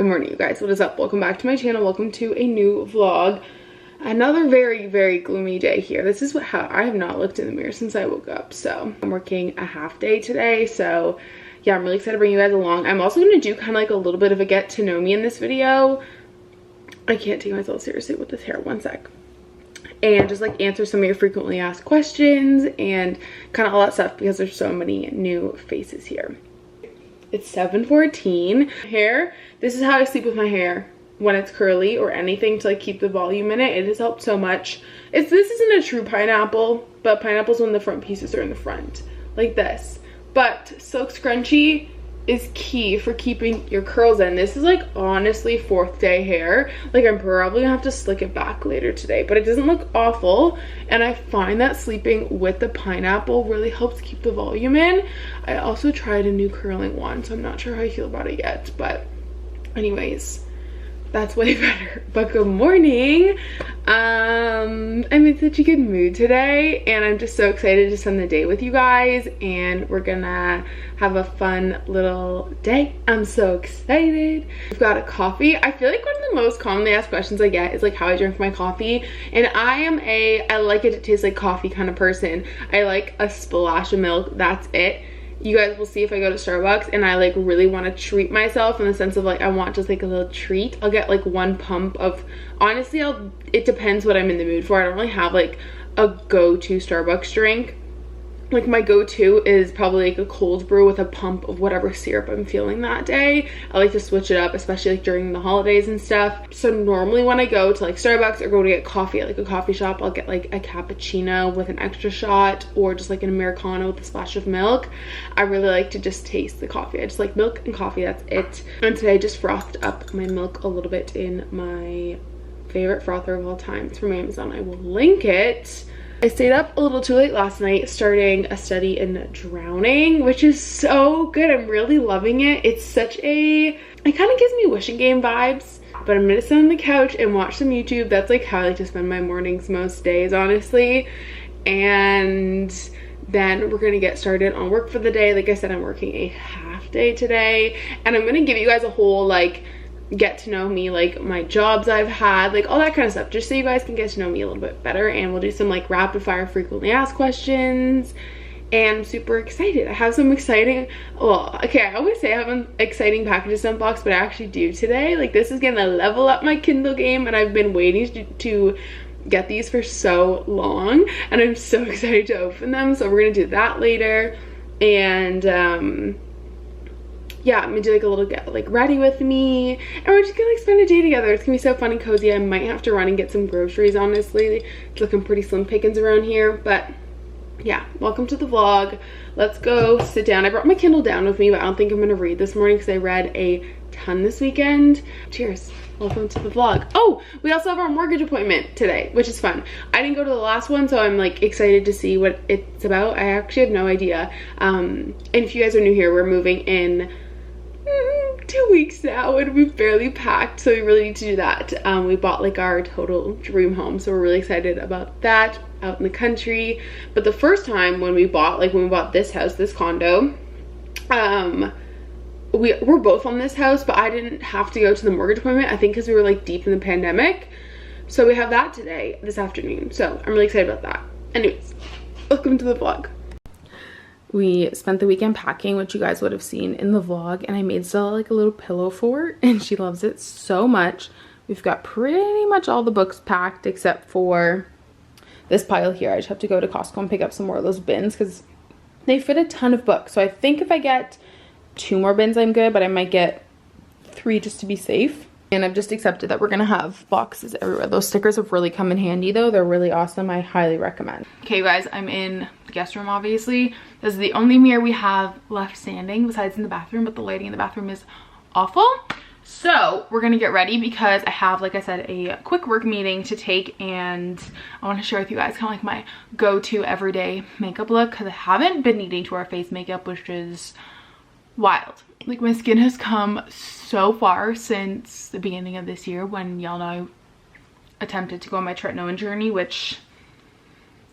Good morning, you guys. What is up? Welcome back to my channel. Welcome to a new vlog. Another very gloomy day here. This is how I have not looked in the mirror since I woke up. So I'm working a half day today. So yeah, I'm really excited to bring you guys along. I'm also going to do kind of like a little bit of a get to know me in this video. I can't take myself seriously with this hair. One sec. And just like answer some of your frequently asked questions and kind of all that stuff because there's so many new faces here. It's 7:14. Hair, this is how I sleep with my hair when it's curly or anything to like keep the volume in it. It has helped so much. This isn't a true pineapple, but pineapple's when the front pieces are in the front like this. But silk scrunchie is key for keeping your curls in. This is like honestly 4th day hair. Like I'm probably gonna have to slick it back later today, but it doesn't look awful. And I find that sleeping with the pineapple really helps keep the volume in. I also tried a new curling one, so I'm not sure how I feel about it yet, but anyways, that's way better. But good morning. I'm in such a good mood today and I'm just so excited to spend the day with you guys, and we're gonna have a fun little day. I'm so excited. We've got a coffee. I feel like one of the most commonly asked questions I get is like how I drink my coffee, and I like it to taste like coffee kind of person. I like a splash of milk, that's it. You guys will see if I go to Starbucks and I like really want to treat myself in the sense of like I want just like a little treat, I'll get like one pump of, honestly it depends what I'm in the mood for. I don't really have like a go-to Starbucks drink. Like my go-to is probably like a cold brew with a pump of whatever syrup I'm feeling that day. I like to switch it up, especially like during the holidays and stuff. So normally when I go to like Starbucks or go to get coffee at like a coffee shop, I'll get like a cappuccino with an extra shot or just like an Americano with a splash of milk. I really like to just taste the coffee. I just like milk and coffee, that's it. And today I just frothed up my milk a little bit in my favorite frother of all time. It's from Amazon. I will link it. I stayed up a little too late last night starting a study in drowning, which is so good. I'm really loving it. It's such it kind of gives me wishing game vibes, but I'm gonna sit on the couch and watch some YouTube. That's like how I like to spend my mornings most days, honestly. And then we're gonna get started on work for the day. Like I said, I'm working a half day today, and I'm gonna give you guys a whole like get to know me, like my jobs I've had, like all that kind of stuff, just so you guys can get to know me a little bit better. And we'll do some like rapid fire frequently asked questions, and I'm super excited. I have some exciting, well, okay, I always say I have an exciting packages to unbox, but I actually do today. Like this is gonna level up my Kindle game, and I've been waiting to get these for so long, and I'm so excited to open them. So we're gonna do that later. And yeah, I'm gonna do like a little get like ready with me, and we're just gonna like spend a day together. It's gonna be so fun and cozy. I might have to run and get some groceries, honestly. It's looking pretty slim pickings around here, but yeah, welcome to the vlog. Let's go sit down. I brought my Kindle down with me, but I don't think I'm gonna read this morning because I read a ton this weekend. Cheers. Welcome to the vlog. Oh, we also have our mortgage appointment today, which is fun. I didn't go to the last one, so I'm like excited to see what it's about. I actually have no idea. And if you guys are new here, we're moving in 2 weeks now, and we've barely packed, so we really need to do that. We bought like our total dream home, so we're really excited about that, out in the country. But the first time when we bought this house, this condo, we're both on this house, but I didn't have to go to the mortgage appointment, I think because we were like deep in the pandemic. So we have that today, this afternoon, so I'm really excited about that. Anyways, welcome to the vlog. We spent the weekend packing, which you guys would have seen in the vlog, and I made Stella like a little pillow fort, and she loves it so much. We've got pretty much all the books packed except for this pile here. I just have to go to Costco and pick up some more of those bins because they fit a ton of books. So I think if I get 2 more bins, I'm good, but I might get 3 just to be safe. And I've just accepted that we're gonna have boxes everywhere. Those stickers have really come in handy though. They're really awesome. I highly recommend. Okay, you guys, I'm in the guest room, obviously. This is the only mirror we have left standing besides in the bathroom, but the lighting in the bathroom is awful. So we're gonna get ready because I have, like I said, a quick work meeting to take, and I wanna share with you guys kind of like my go-to everyday makeup look because I haven't been needing to wear face makeup, which is wild. Like my skin has come so far since the beginning of this year when y'all know I attempted to go on my tretinoin journey, which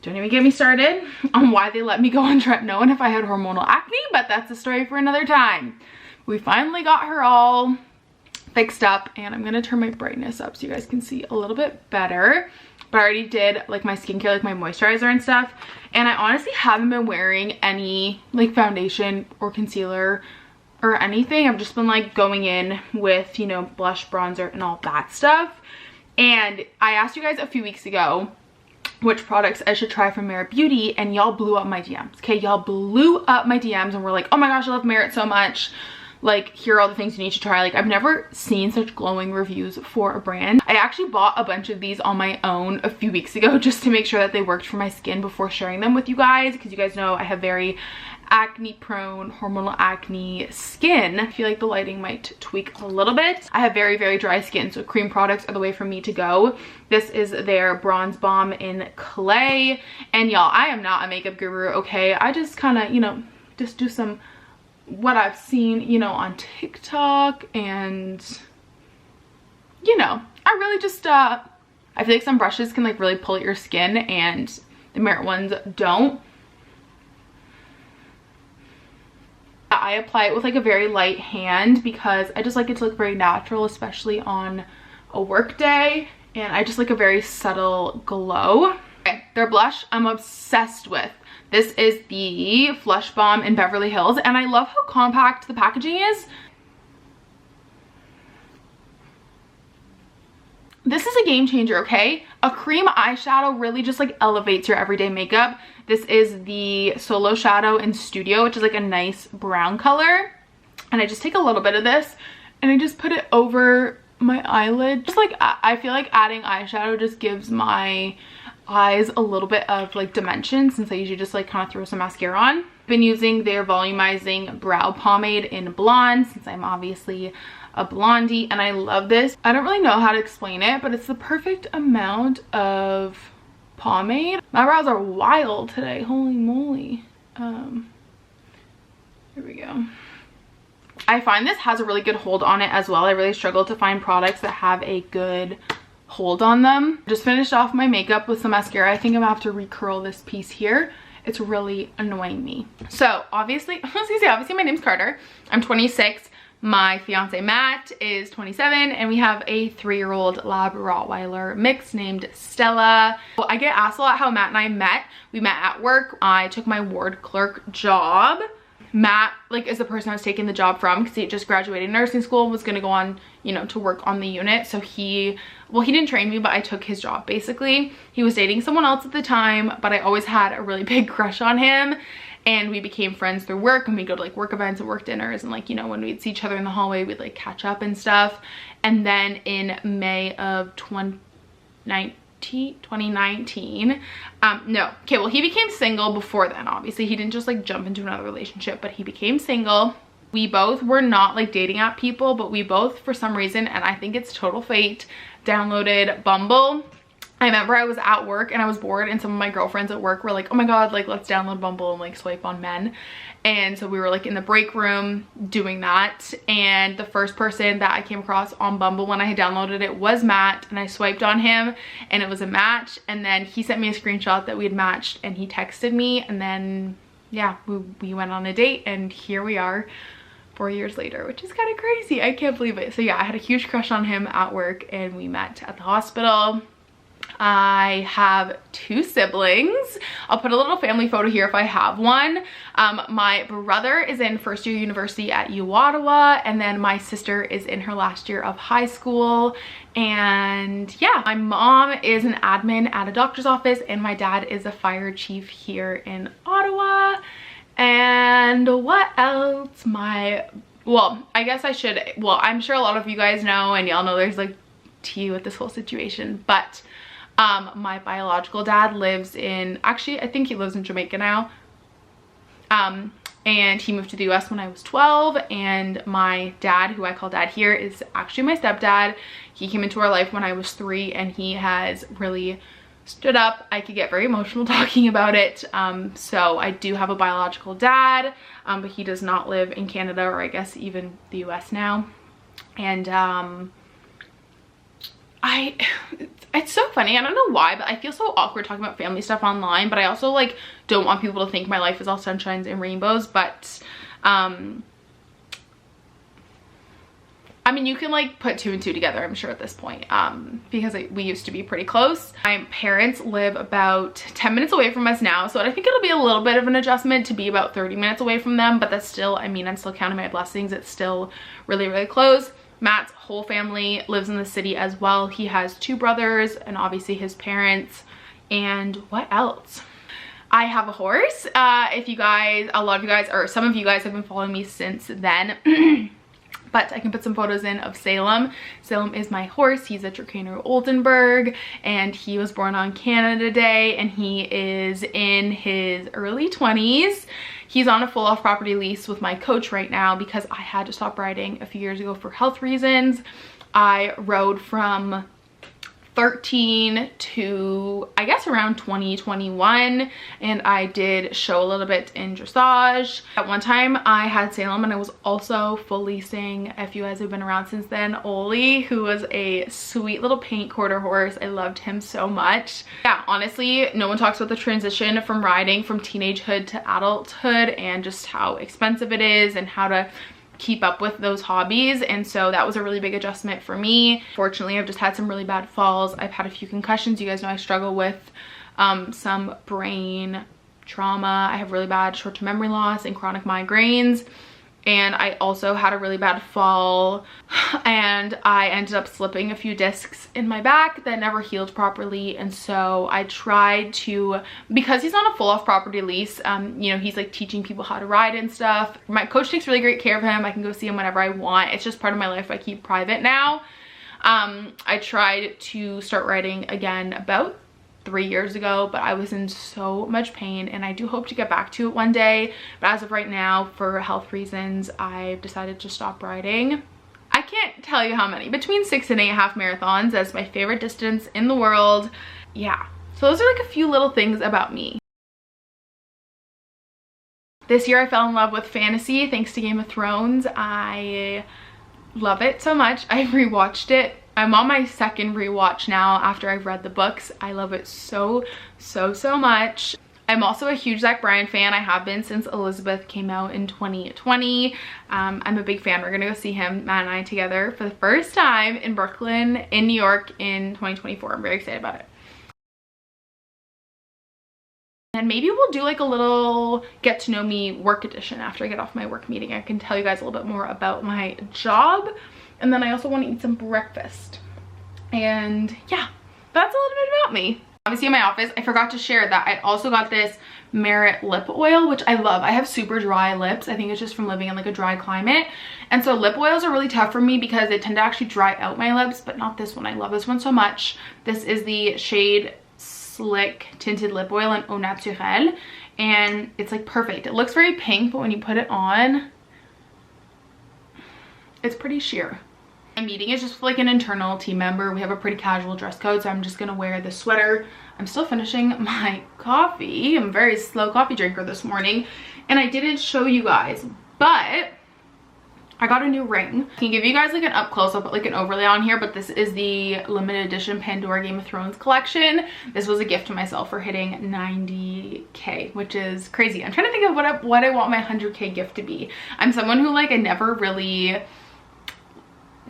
don't even get me started on why they let me go on tretinoin if I had hormonal acne, but that's a story for another time. We finally got her all fixed up, and I'm gonna turn my brightness up so you guys can see a little bit better. But I already did like my skincare, like my moisturizer and stuff, and I honestly haven't been wearing any like foundation or concealer or anything. I've just been like going in with, you know, blush, bronzer, and all that stuff. And I asked you guys a few weeks ago which products I should try from Merit Beauty, and y'all blew up my DMs. Okay, y'all blew up my DMs and were like, oh my gosh, I love Merit so much. Like, here are all the things you need to try. Like, I've never seen such glowing reviews for a brand. I actually bought a bunch of these on my own a few weeks ago just to make sure that they worked for my skin before sharing them with you guys, because you guys know I have very acne prone, hormonal acne skin. I feel like the lighting might tweak a little bit. I have very, very dry skin, so cream products are the way for me to go. This is their Bronze Bomb in Clay. And y'all, I am not a makeup guru, okay? I just kind of, you know, just do some what I've seen, you know, on TikTok, and you know, I really just I feel like some brushes can like really pull at your skin and the Merit ones don't. I apply it with like a very light hand because I just like it to look very natural, especially on a work day, and I just like a very subtle glow. Okay, their blush I'm obsessed with. This is the Flush Bomb in Beverly Hills, and I love how compact the packaging is. This is a game changer, okay? A cream eyeshadow really just like elevates your everyday makeup. This is the Solo Shadow in Studio, which is like a nice brown color. And I just take a little bit of this and I just put it over my eyelid. Just like, I feel like adding eyeshadow just gives my eyes a little bit of like dimension, since I usually just like kind of throw some mascara on. I've been using their volumizing brow pomade in blonde, since I'm obviously a blondie, and I love this. I don't really know how to explain it, but it's the perfect amount of pomade. My brows are wild today, holy moly. Here we go. I find this has a really good hold on it as well. I really struggle to find products that have a good hold on them. Just finished off my makeup with some mascara. I think I'm gonna have to recurl this piece here. It's really annoying me. So obviously, obviously my name's Carter. I'm 26. My fiance Matt is 27, and we have a 3-year-old Lab Rottweiler mix named Stella. Well, I get asked a lot how Matt and I met. We met at work. I took my ward clerk job. Matt like is the person I was taking the job from, because he just graduated nursing school and was gonna go on, you know, to work on the unit. So he didn't train me, but I took his job basically. He was dating someone else at the time, but I always had a really big crush on him, and we became friends through work, and we'd go to like work events and work dinners, and like, you know, when we'd see each other in the hallway, we'd like catch up and stuff. And then in May of 2019, no, okay, well, he became single before then. Obviously he didn't just like jump into another relationship, but he became single. We both were not like dating app people, but we both, for some reason, and I think it's total fate, downloaded Bumble. I remember I was at work and I was bored, and some of my girlfriends at work were like, oh my god, like let's download Bumble and like swipe on men. And so we were like in the break room doing that, and the first person that I came across on Bumble when I had downloaded it was Matt, and I swiped on him and it was a match. And then he sent me a screenshot that we had matched, and he texted me, and then yeah, we went on a date, and here we are 4 years later, which is kind of crazy. I can't believe it. So yeah, I had a huge crush on him at work, and we met at the hospital. I have 2 siblings. I'll put a little family photo here if I have one. My brother is in first year university at U Ottawa, and then my sister is in her last year of high school. And yeah, my mom is an admin at a doctor's office, and my dad is a fire chief here in Ottawa. And what else? Well, I guess I should, well, I'm sure a lot of you guys know, and y'all know there's like tea with this whole situation, but my biological dad lives in, actually I think he lives in Jamaica now, and he moved to the US when I was 12. And my dad, who I call dad here, is actually my stepdad. He came into our life when I was 3, and he has really stood up. I could get very emotional talking about it. So I do have a biological dad, but he does not live in Canada, or I guess even the US now. And it's so funny, I don't know why, but I feel so awkward talking about family stuff online, but I also like don't want people to think my life is all sunshines and rainbows. But I I mean, you can like put 2 and 2 together, I'm sure at this point, because we used to be pretty close. My parents live about 10 minutes away from us now, so I think it'll be a little bit of an adjustment to be about 30 minutes away from them, but that's still, I mean, I'm still counting my blessings. It's still really, really close. Matt's whole family lives in the city as well. He has 2 brothers and obviously his parents. And what else? I have a horse. If you guys, a lot of you guys, or some of you guys have been following me since then, but I can put some photos in of Salem. Salem is my horse. He's a Trakehner Oldenburg, and he was born on Canada Day, and he is in his early 20s. He's on a full off property lease with my coach right now because I had to stop riding a few years ago for health reasons. I rode from 13 to I guess around 2021, and I did show a little bit in dressage. At one time I had Salem, and I was also full leasing, if you guys have been around since then, Oli, who was a sweet little paint quarter horse. I loved him so much. Yeah, honestly, no one talks about the transition from riding from teenagehood to adulthood and just how expensive it is and how to keep up with those hobbies, and so that was a really big adjustment for me. Fortunately, I've just had some really bad falls. I've had a few concussions. You guys know I struggle with some brain trauma. I have really bad short-term memory loss and chronic migraines, and I also had a really bad fall and I ended up slipping a few discs in my back that never healed properly. And so I tried to, because he's on a full off property lease, you know, he's like teaching people how to ride and stuff. My coach takes really great care of him. I can go see him whenever I want. It's just part of my life I keep private now. I tried to start riding again about 3 years ago, but I was in so much pain, and I do hope to get back to it one day, but as of right now, for health reasons, I've decided to stop riding. I can't tell you how many, between 6 and 8 half marathons. That's my favorite distance in the world. Yeah, so those are like a few little things about me. This year I fell in love with fantasy thanks to Game of Thrones. I love it so much. I rewatched it. I'm on my 2nd rewatch now after I've read the books. I love it so much. I'm also a huge Zach Bryan fan. I have been since Elizabeth came out in 2020. I'm a big fan. We're gonna go see him, Matt and I, together for the first time in Brooklyn, in New York in 2024. I'm very excited about it. And maybe we'll do like a little get to know me work edition after I get off my work meeting. I can tell you guys a little bit more about my job. And then I also want to eat some breakfast. And yeah, that's a little bit about me. Obviously in my office, I forgot to share that I also got this Merit lip oil, which I love. I have super dry lips. I think it's just from living in like a dry climate. And so lip oils are really tough for me because they tend to actually dry out my lips, but not this one. I love this one so much. This is the shade Slick Tinted Lip Oil in Au Naturel. And it's like perfect. It looks very pink, but when you put it on, it's pretty sheer. My meeting is just like an internal team member. We have a pretty casual dress code, so I'm just gonna wear the sweater. I'm still finishing my coffee. I'm a very slow coffee drinker this morning, and I didn't show you guys, but I got a new ring. I can give you guys like an up close. I'll put like an overlay on here, but this is the limited edition Pandora Game of Thrones collection. This was a gift to myself for hitting 90K, which is crazy. I'm trying to think of what I want my 100K gift to be. I'm someone who like, I never really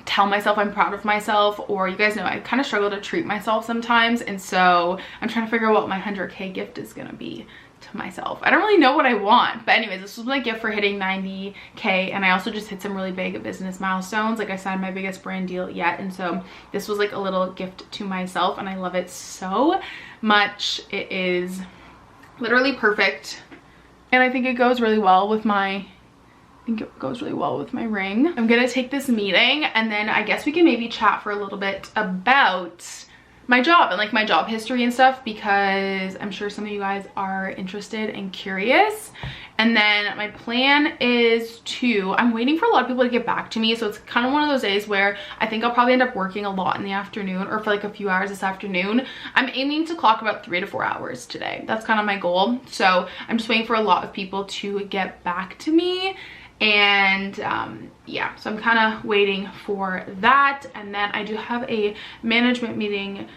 tell myself I'm proud of myself, or you guys know I kind of struggle to treat myself sometimes, and so I'm trying to figure out what my 100K gift is gonna be to myself. I don't really know what I want, but anyways, this was my gift for hitting 90K, and I also just hit some really big business milestones. Like I signed my biggest brand deal yet, and so this was like a little gift to myself, and I love it so much. It is literally perfect, and I think it goes really well with my ring. I'm gonna take this meeting, and then I guess we can maybe chat for a little bit about my job and like my job history and stuff, because I'm sure some of you guys are interested and curious. And then my plan is I'm waiting for a lot of people to get back to me, so it's kind of one of those days where I think I'll probably end up working a lot in the afternoon, or for like a few hours this afternoon. I'm aiming to clock about 3 to 4 hours today. That's kind of my goal. So I'm just waiting for a lot of people to get back to me. And yeah, so I'm kind of waiting for that, and then I do have a management meeting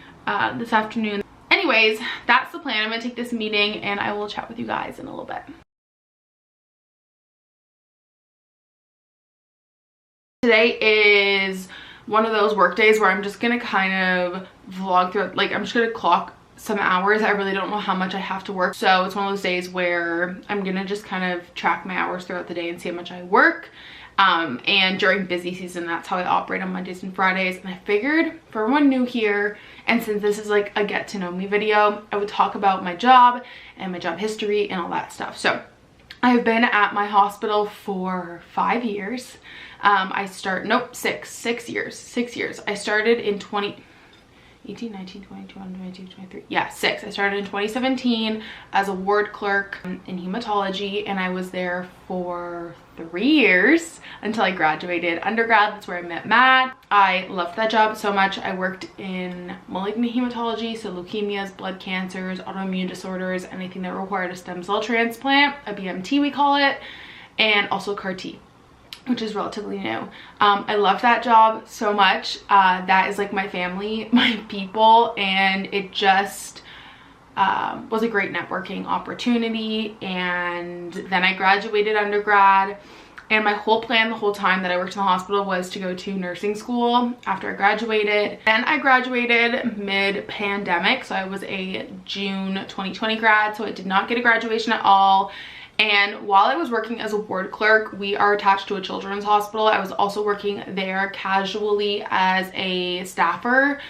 this afternoon. Anyways, that's the plan. I'm gonna take this meeting, and I will chat with you guys in a little bit. Today is one of those work days where I'm just gonna kind of vlog through, like I'm just gonna clock some hours. I really don't know how much I have to work, so it's one of those days where I'm gonna just kind of track my hours throughout the day and see how much I work. And during busy season, that's how I operate on Mondays and Fridays. And I figured for everyone new here, and since this is like a get to know me video, I would talk about my job and my job history and all that stuff. So I've been at my hospital for 5 years. Six years. I started in 18, 19, 20, 21, 22, 23. Yeah, 6. I started in 2017 as a ward clerk in hematology, and I was there for 3 years until I graduated undergrad. That's where I met Matt. I loved that job so much. I worked in malignant hematology, so leukemias, blood cancers, autoimmune disorders, anything that required a stem cell transplant, a BMT we call it, and also CAR-T, which is relatively new. I love that job so much. That is like my family, my people, and it just was a great networking opportunity. And then I graduated undergrad, and my whole plan the whole time that I worked in the hospital was to go to nursing school after I graduated. Then I graduated mid-pandemic, so I was a June 2020 grad, so I did not get a graduation at all. And while I was working as a ward clerk, we are attached to a children's hospital. I was also working there casually as a staffer,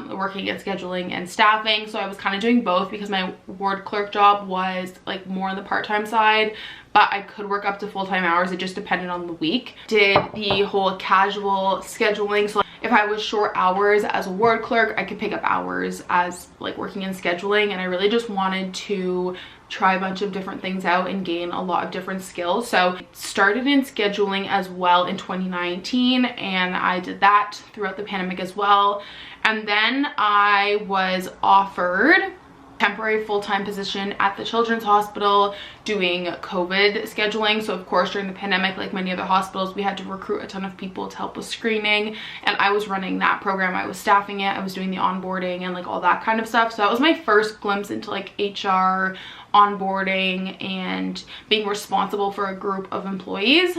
working at scheduling and staffing. So I was kind of doing both because my ward clerk job was like more on the part-time side, but I could work up to full-time hours. It just depended on the week. Did the whole casual scheduling. So if I was short hours as a ward clerk, I could pick up hours as like working in scheduling. And I really just wanted to try a bunch of different things out and gain a lot of different skills. So started in scheduling as well in 2019, and I did that throughout the pandemic as well. And then I was offered temporary full-time position at the children's hospital doing COVID scheduling. So of course during the pandemic, like many other hospitals, we had to recruit a ton of people to help with screening, and I was running that program. I was staffing it, I was doing the onboarding and like all that kind of stuff. So that was my first glimpse into like HR, onboarding, and being responsible for a group of employees.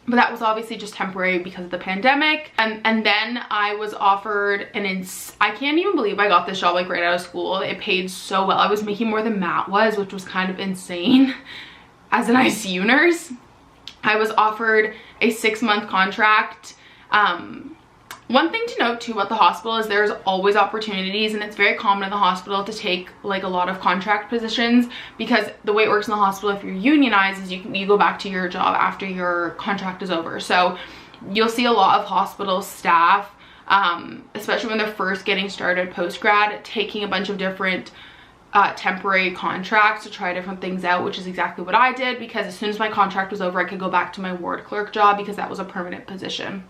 But that was obviously just temporary because of the pandemic. And then I was offered I can't even believe I got this job like right out of school. It paid so well. I was making more than Matt was, which was kind of insane. As an ICU nurse, I was offered a 6-month contract. One thing to note too about the hospital is there's always opportunities, and it's very common in the hospital to take like a lot of contract positions, because the way it works in the hospital, if you're unionized, is you go back to your job after your contract is over. So you'll see a lot of hospital staff, especially when they're first getting started post-grad, taking a bunch of different temporary contracts to try different things out, which is exactly what I did, because as soon as my contract was over, I could go back to my ward clerk job because that was a permanent position.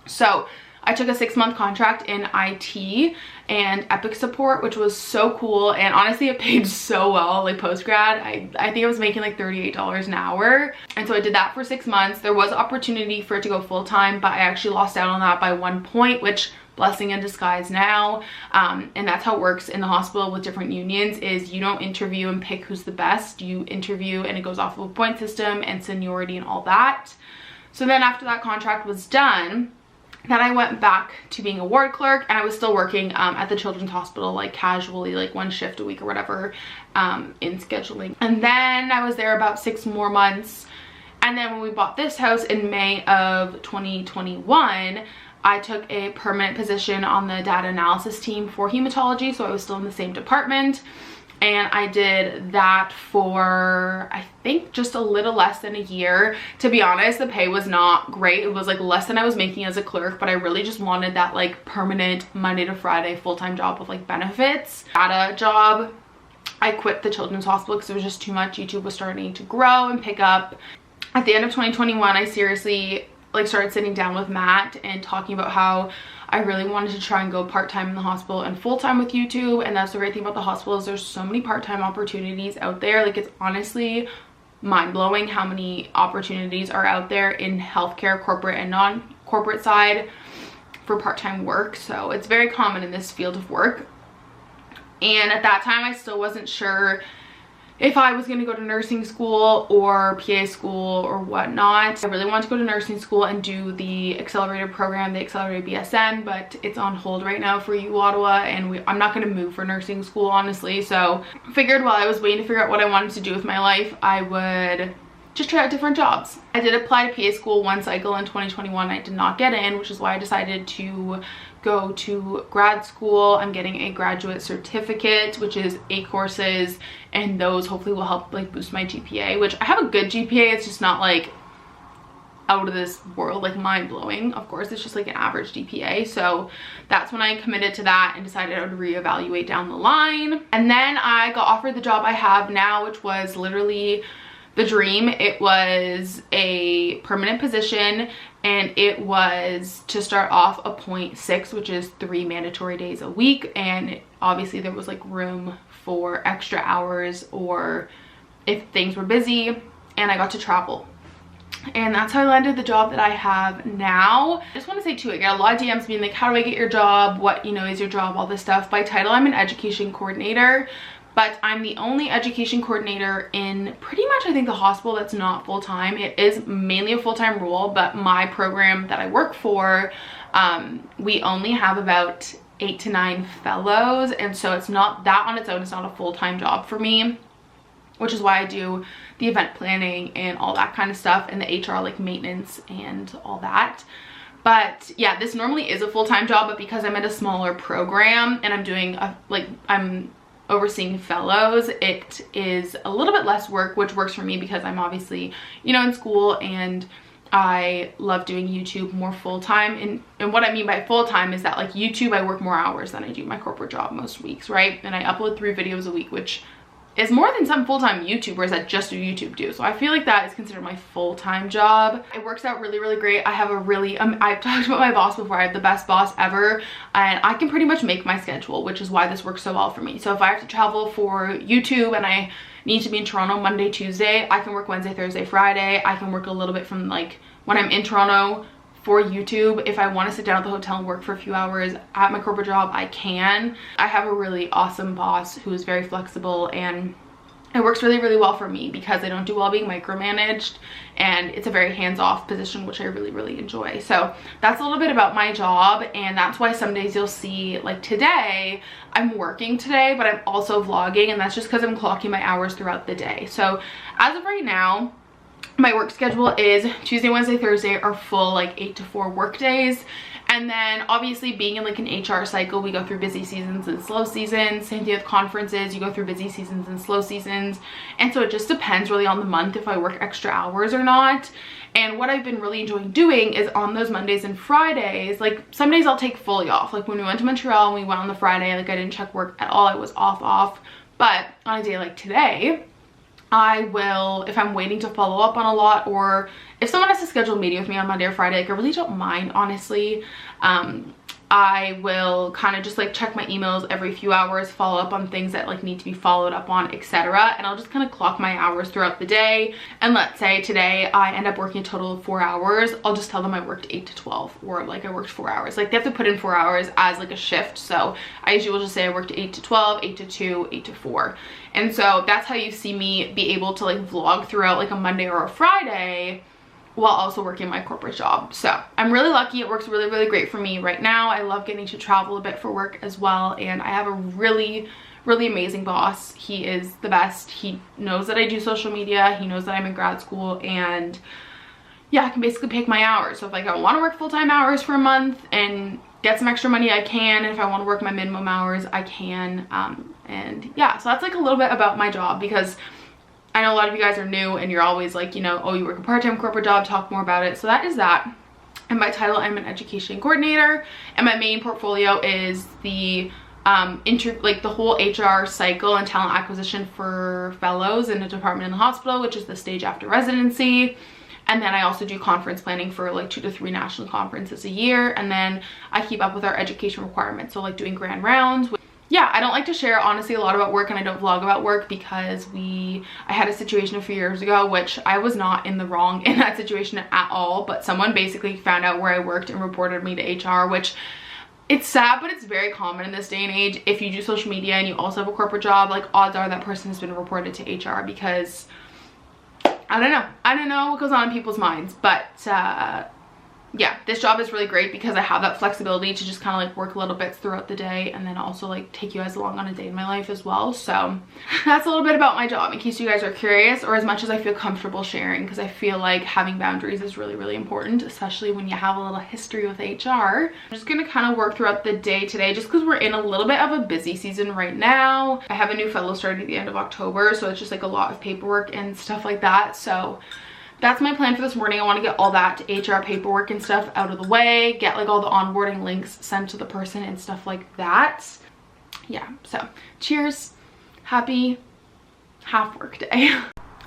So I took a 6-month contract in IT and Epic support, which was so cool. And honestly, it paid so well, like post-grad. I think I was making like $38 an hour. And so I did that for 6 months. There was opportunity for it to go full-time, but I actually lost out on that by 1 point, which blessing in disguise now. And that's how it works in the hospital with different unions, is you don't interview and pick who's the best. You interview and it goes off of a point system and seniority and all that. So then after that contract was done, then I went back to being a ward clerk, and I was still working at the children's hospital, like casually, like 1 shift a week or whatever, in scheduling. And then I was there about 6 more months. And then when we bought this house in May of 2021, I took a permanent position on the data analysis team for hematology. So I was still in the same department. And I did that for, I think, just a little less than a year. To be honest, the pay was not great. It was like less than I was making as a clerk, but I really just wanted that like permanent Monday to Friday full-time job with like benefits. Data job, I quit the children's hospital because it was just too much. YouTube was starting to grow and pick up. At the end of 2021, I seriously like started sitting down with Matt and talking about how I really wanted to try and go part-time in the hospital and full-time with YouTube. And that's the great thing about the hospital, is there's so many part-time opportunities out there. Like, it's honestly mind-blowing how many opportunities are out there in healthcare, corporate and non-corporate side, for part-time work. So it's very common in this field of work. And at that time, I still wasn't sure if I was going to go to nursing school or PA school or whatnot. I really wanted to go to nursing school and do the accelerated program, the accelerated BSN, but it's on hold right now for U Ottawa, and I'm not going to move for nursing school, honestly. So I figured while I was waiting to figure out what I wanted to do with my life, I would just try out different jobs. I did apply to PA school one cycle in 2021. I did not get in, which is why I decided to go to grad school. I'm getting a graduate certificate, which is 8 courses, and those hopefully will help like boost my GPA, which I have a good GPA. It's just not like out of this world, like mind-blowing. Of course, it's just like an average GPA. So that's when I committed to that and decided I would reevaluate down the line. And then I got offered the job I have now, which was literally the dream. It was a permanent position, and it was to start off a 0.6, which is 3 mandatory days a week. And obviously there was like room for extra hours or if things were busy, and I got to travel. And that's how I landed the job that I have now. I just want to say too, I get a lot of DMs being like, how do I get your job? What, you know, is your job? All this stuff. By title, I'm an education coordinator, but I'm the only education coordinator in pretty much, I think, the hospital that's not full-time. It is mainly a full-time role, but my program that I work for, we only have about 8 to 9 fellows, and so it's not that on its own. It's not a full-time job for me, which is why I do the event planning and all that kind of stuff, and the HR like maintenance and all that. But yeah, this normally is a full-time job, but because I'm at a smaller program and I'm doing I'm overseeing fellows, it is a little bit less work, which works for me because I'm obviously, you know, in school, and I love doing YouTube more full-time. And what I mean by full-time is that like YouTube, I work more hours than I do my corporate job most weeks, right? And I upload 3 videos a week, which is more than some full-time YouTubers that just do YouTube do. So I feel like that is considered my full-time job. It works out really, really great. I have a really, I've talked about my boss before. I have the best boss ever, and I can pretty much make my schedule, which is why this works so well for me. So if I have to travel for YouTube and I need to be in Toronto Monday, Tuesday, I can work Wednesday, Thursday, Friday. I can work a little bit from like when I'm in Toronto for YouTube. If I want to sit down at the hotel and work for a few hours at my corporate job, I can. I have a really awesome boss who is very flexible, and it works really, really well for me because I don't do well being micromanaged, and it's a very hands-off position, which I really, really enjoy. So that's a little bit about my job, and that's why some days you'll see, like today, I'm working today, but I'm also vlogging, and that's just because I'm clocking my hours throughout the day. So as of right now, my work schedule is Tuesday, Wednesday, Thursday are full like 8 to 4 work days. And then obviously being in like an HR cycle, we go through busy seasons and slow seasons. Same thing with conferences, you go through busy seasons and slow seasons. And so it just depends really on the month if I work extra hours or not. And what I've been really enjoying doing is on those Mondays and Fridays, like some days I'll take fully off. Like when we went to Montreal and we went on the Friday, like I didn't check work at all, I was off. But on a day like today, I will, if I'm waiting to follow up on a lot, or if someone has to schedule a meeting with me on Monday or Friday, like I really don't mind, honestly. I will kind of just like check my emails every few hours, follow up on things that like need to be followed up on, etc. And I'll just kind of clock my hours throughout the day. And let's say today I end up working a total of 4 hours, I'll just tell them I worked 8 to 12, or like I worked 4 hours. Like they have to put in 4 hours as like a shift. So I usually will just say I worked 8 to 12, 8 to 2, 8 to 4. And so that's how you see me be able to like vlog throughout like a Monday or a Friday while also working my corporate job. So I'm really lucky. It works really, really great for me right now. I love getting to travel a bit for work as well. And I have a really, really amazing boss. He is the best. He knows that I do social media. He knows that I'm in grad school, and yeah, I can basically pick my hours. So if like I want to work full-time hours for a month and get some extra money, I can. And if I want to work my minimum hours, I can. And yeah, so that's like a little bit about my job, because I know a lot of you guys are new and you're always like, you know, oh, you work a part-time corporate job, talk more about it. So that is that. And by title, I'm an education coordinator, and my main portfolio is the the whole HR cycle and talent acquisition for fellows in a department in the hospital, which is the stage after residency. And then I also do conference planning for like 2 to 3 national conferences a year. And then I keep up with our education requirements. So like doing grand rounds. Yeah, I don't like to share honestly a lot about work, and I don't vlog about work because I had a situation a few years ago, which I was not in the wrong in that situation at all, but someone basically found out where I worked and reported me to HR, which it's sad, but it's very common in this day and age. If you do social media and you also have a corporate job, like odds are that person has been reported to HR because I don't know what goes on in people's minds. But yeah, this job is really great because I have that flexibility to just kind of like work little bits throughout the day and then also like take you guys along on a day in my life as well. So that's a little bit about my job in case you guys are curious, or as much as I feel comfortable sharing, because I feel like having boundaries is really, really important, especially when you have a little history with HR. I'm just gonna kind of work throughout the day today just because we're in a little bit of a busy season right now. I have a new fellow starting at the end of October, so it's just like a lot of paperwork and stuff like that. So that's my plan for this morning. I want to get all that HR paperwork and stuff out of the way, get like all the onboarding links sent to the person and stuff like that. Yeah, so cheers, happy half work day.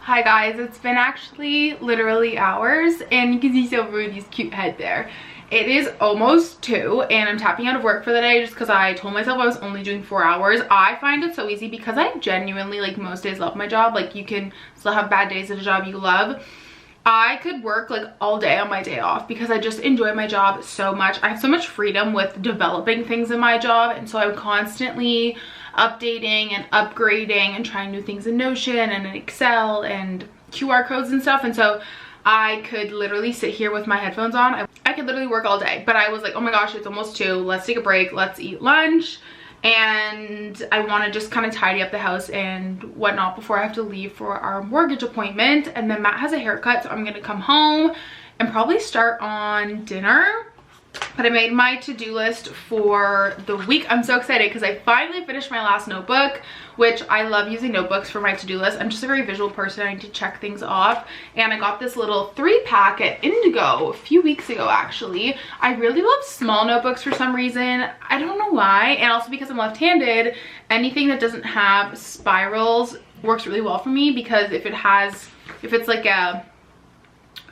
Hi guys, it's been actually literally hours and you can see Silver Rudy's cute head there. It is almost 2 and I'm tapping out of work for the day just because I told myself I was only doing 4 hours. I find it so easy because I genuinely, like, most days love my job. Like, you can still have bad days at a job you love. I could work like all day on my day off because I just enjoy my job so much. I have so much freedom with developing things in my job, and so I'm constantly updating and upgrading and trying new things in Notion and in Excel and QR codes and stuff. And so I could literally sit here with my headphones on. I could literally work all day, but I was like, oh my gosh, it's almost 2. Let's take a break. Let's eat lunch. And I want to just kind of tidy up the house and whatnot before I have to leave for our mortgage appointment. And then Matt has a haircut, so I'm going to come home and probably start on dinner. But I made my to-do list for the week. I'm so excited because I finally finished my last notebook, which I love using notebooks for my to-do list. I'm just a very visual person. I need to check things off. And I got this little 3-pack at Indigo a few weeks ago, actually. I really love small notebooks for some reason. I don't know why. And also because I'm left-handed, anything that doesn't have spirals works really well for me, because if it's like a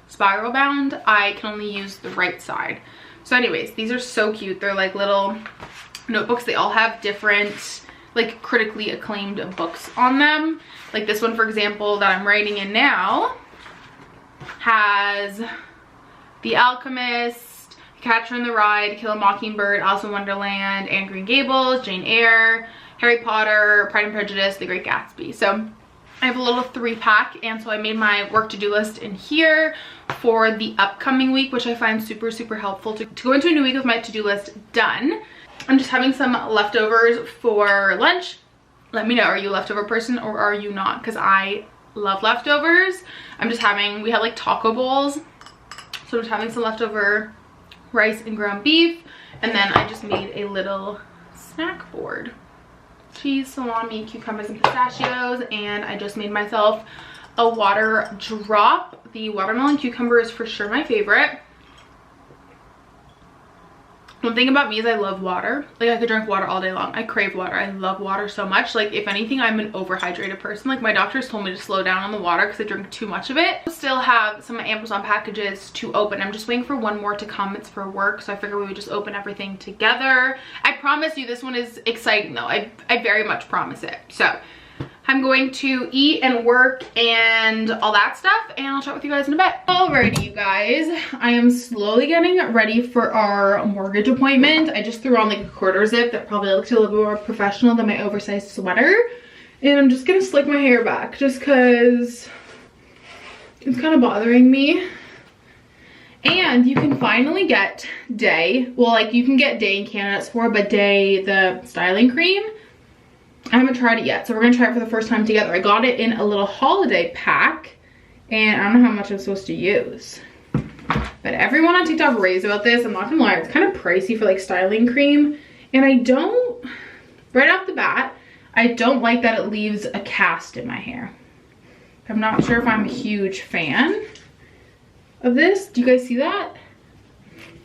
spiral bound, I can only use the right side. So anyways, these are so cute. They're like little notebooks. They all have different, like, critically acclaimed books on them. Like this one, for example, that I'm writing in now has The Alchemist, Catcher in the Rye, Kill a Mockingbird, Alice in Wonderland, Anne Green Gables, Jane Eyre, Harry Potter, Pride and Prejudice, The Great Gatsby. So I have a little 3-pack, and so I made my work to-do list in here for the upcoming week, which I find super, super helpful to go into a new week with my to-do list done. I'm just having some leftovers for lunch. Let me know, are you a leftover person or are you not? Because I love leftovers. We had like taco bowls, so I'm just having some leftover rice and ground beef, and then I just made a little snack board. Cheese, salami, cucumbers, and pistachios, and I just made myself a water drop. The watermelon cucumber is for sure my favorite. One thing about me is I love water. Like, I could drink water all day long. I crave water. I love water so much. Like, if anything, I'm an overhydrated person. Like, my doctors told me to slow down on the water because I drink too much of it. I still have some Amazon packages to open. I'm just waiting for one more to come. It's for work, so I figured we would just open everything together. I promise you this one is exciting though. I very much promise it. So I'm going to eat and work and all that stuff, and I'll chat with you guys in a bit. Alrighty, you guys, I am slowly getting ready for our mortgage appointment. I just threw on like a quarter zip that probably looks a little bit more professional than my oversized sweater, and I'm just gonna slick my hair back just because it's kind of bothering me. And you can finally get Day, well, like, you can get Day in Canada at Sephora, but Day, the styling cream, I haven't tried it yet, so we're gonna try it for the first time together. I got it in a little holiday pack, and I don't know how much I'm supposed to use. But everyone on TikTok raves about this. I'm not gonna lie, it's kind of pricey for like styling cream. And I don't, right off the bat, I don't like that it leaves a cast in my hair. I'm not sure if I'm a huge fan of this. Do you guys see that?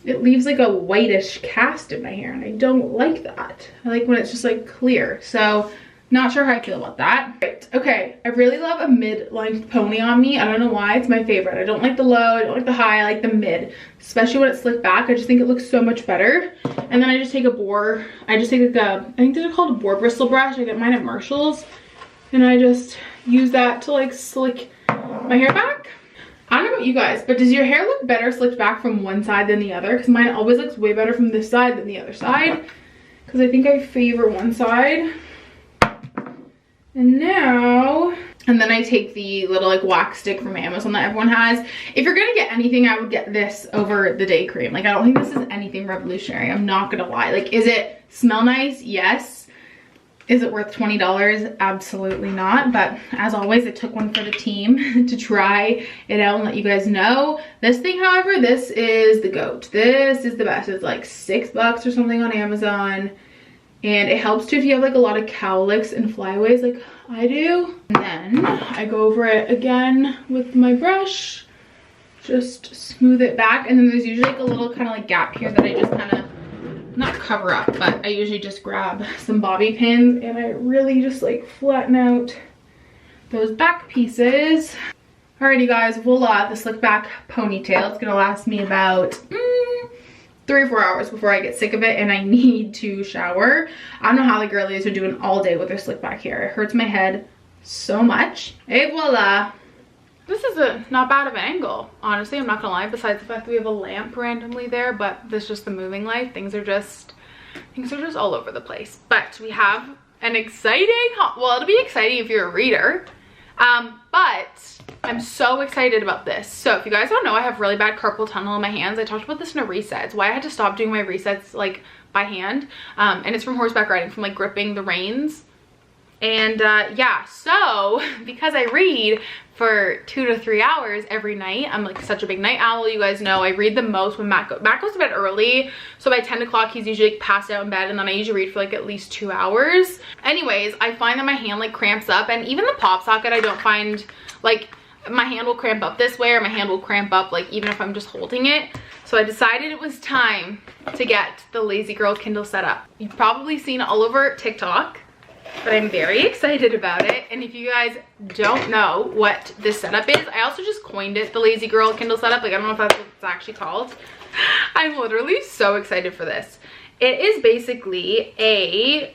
It leaves like a whitish cast in my hair, and I don't like that. I like when it's just like clear. So not sure how I feel about that. Right, okay, I really love a mid-length pony on me. I don't know why, it's my favorite. I don't like the low, I don't like the high, I like the mid. Especially when it's slicked back, I just think it looks so much better. And then I just take like a, I think they're called a boar bristle brush. I get mine at Marshall's. And I just use that to like slick my hair back. I don't know about you guys, but does your hair look better slicked back from one side than the other? Because mine always looks way better from this side than the other side. Because I think I favor one side. And now, and then I take the little like wax stick from Amazon that everyone has. If you're gonna get anything, I would get this over the day cream. Like, I don't think this is anything revolutionary. I'm not gonna lie. Like, is it smell nice? Yes. Is it worth $20? Absolutely not. But as always, I took one for the team to try it out and let you guys know. This thing, however, this is the GOAT. This is the best. It's like $6 or something on Amazon. And it helps too if you have like a lot of cowlicks and flyaways like I do. And then I go over it again with my brush. Just smooth it back. And then there's usually like a little kind of like gap here that I just kind of, not cover up, but I usually just grab some bobby pins and I really just like flatten out those back pieces. Alrighty guys, voila, the slick back ponytail. It's gonna last me about 3 or 4 hours before I get sick of it and I need to shower. I don't know how the girlies are doing all day with their slick back hair. It hurts my head so much. Et voila. This is not bad of an angle, honestly. I'm not gonna lie, besides the fact that we have a lamp randomly there, but that's just the moving light. Things are just all over the place. But we have an exciting, well, it'll be exciting if you're a reader, but I'm so excited about this. So if you guys don't know, I have really bad carpal tunnel in my hands. I talked about this in a reset. It's why I had to stop doing my resets like by hand, and it's from horseback riding, from like gripping the reins. And yeah, so because I read for 2 to 3 hours every night, I'm like such a big night owl. You guys know I read the most when Matt goes to bed early, so by 10 o'clock he's usually like passed out in bed, and then I usually read for like at least 2 hours. Anyways, I find that my hand like cramps up, and even the pop socket, I don't find, like, my hand will cramp up this way, or my hand will cramp up like even if I'm just holding it. So I decided it was time to get the Lazy Girl Kindle set up. You've probably seen it all over TikTok, but I'm very excited about it. And if you guys don't know what this setup is, I also just coined it the Lazy Girl Kindle setup. Like, I don't know if that's what it's actually called. I'm literally so excited for this. It is basically a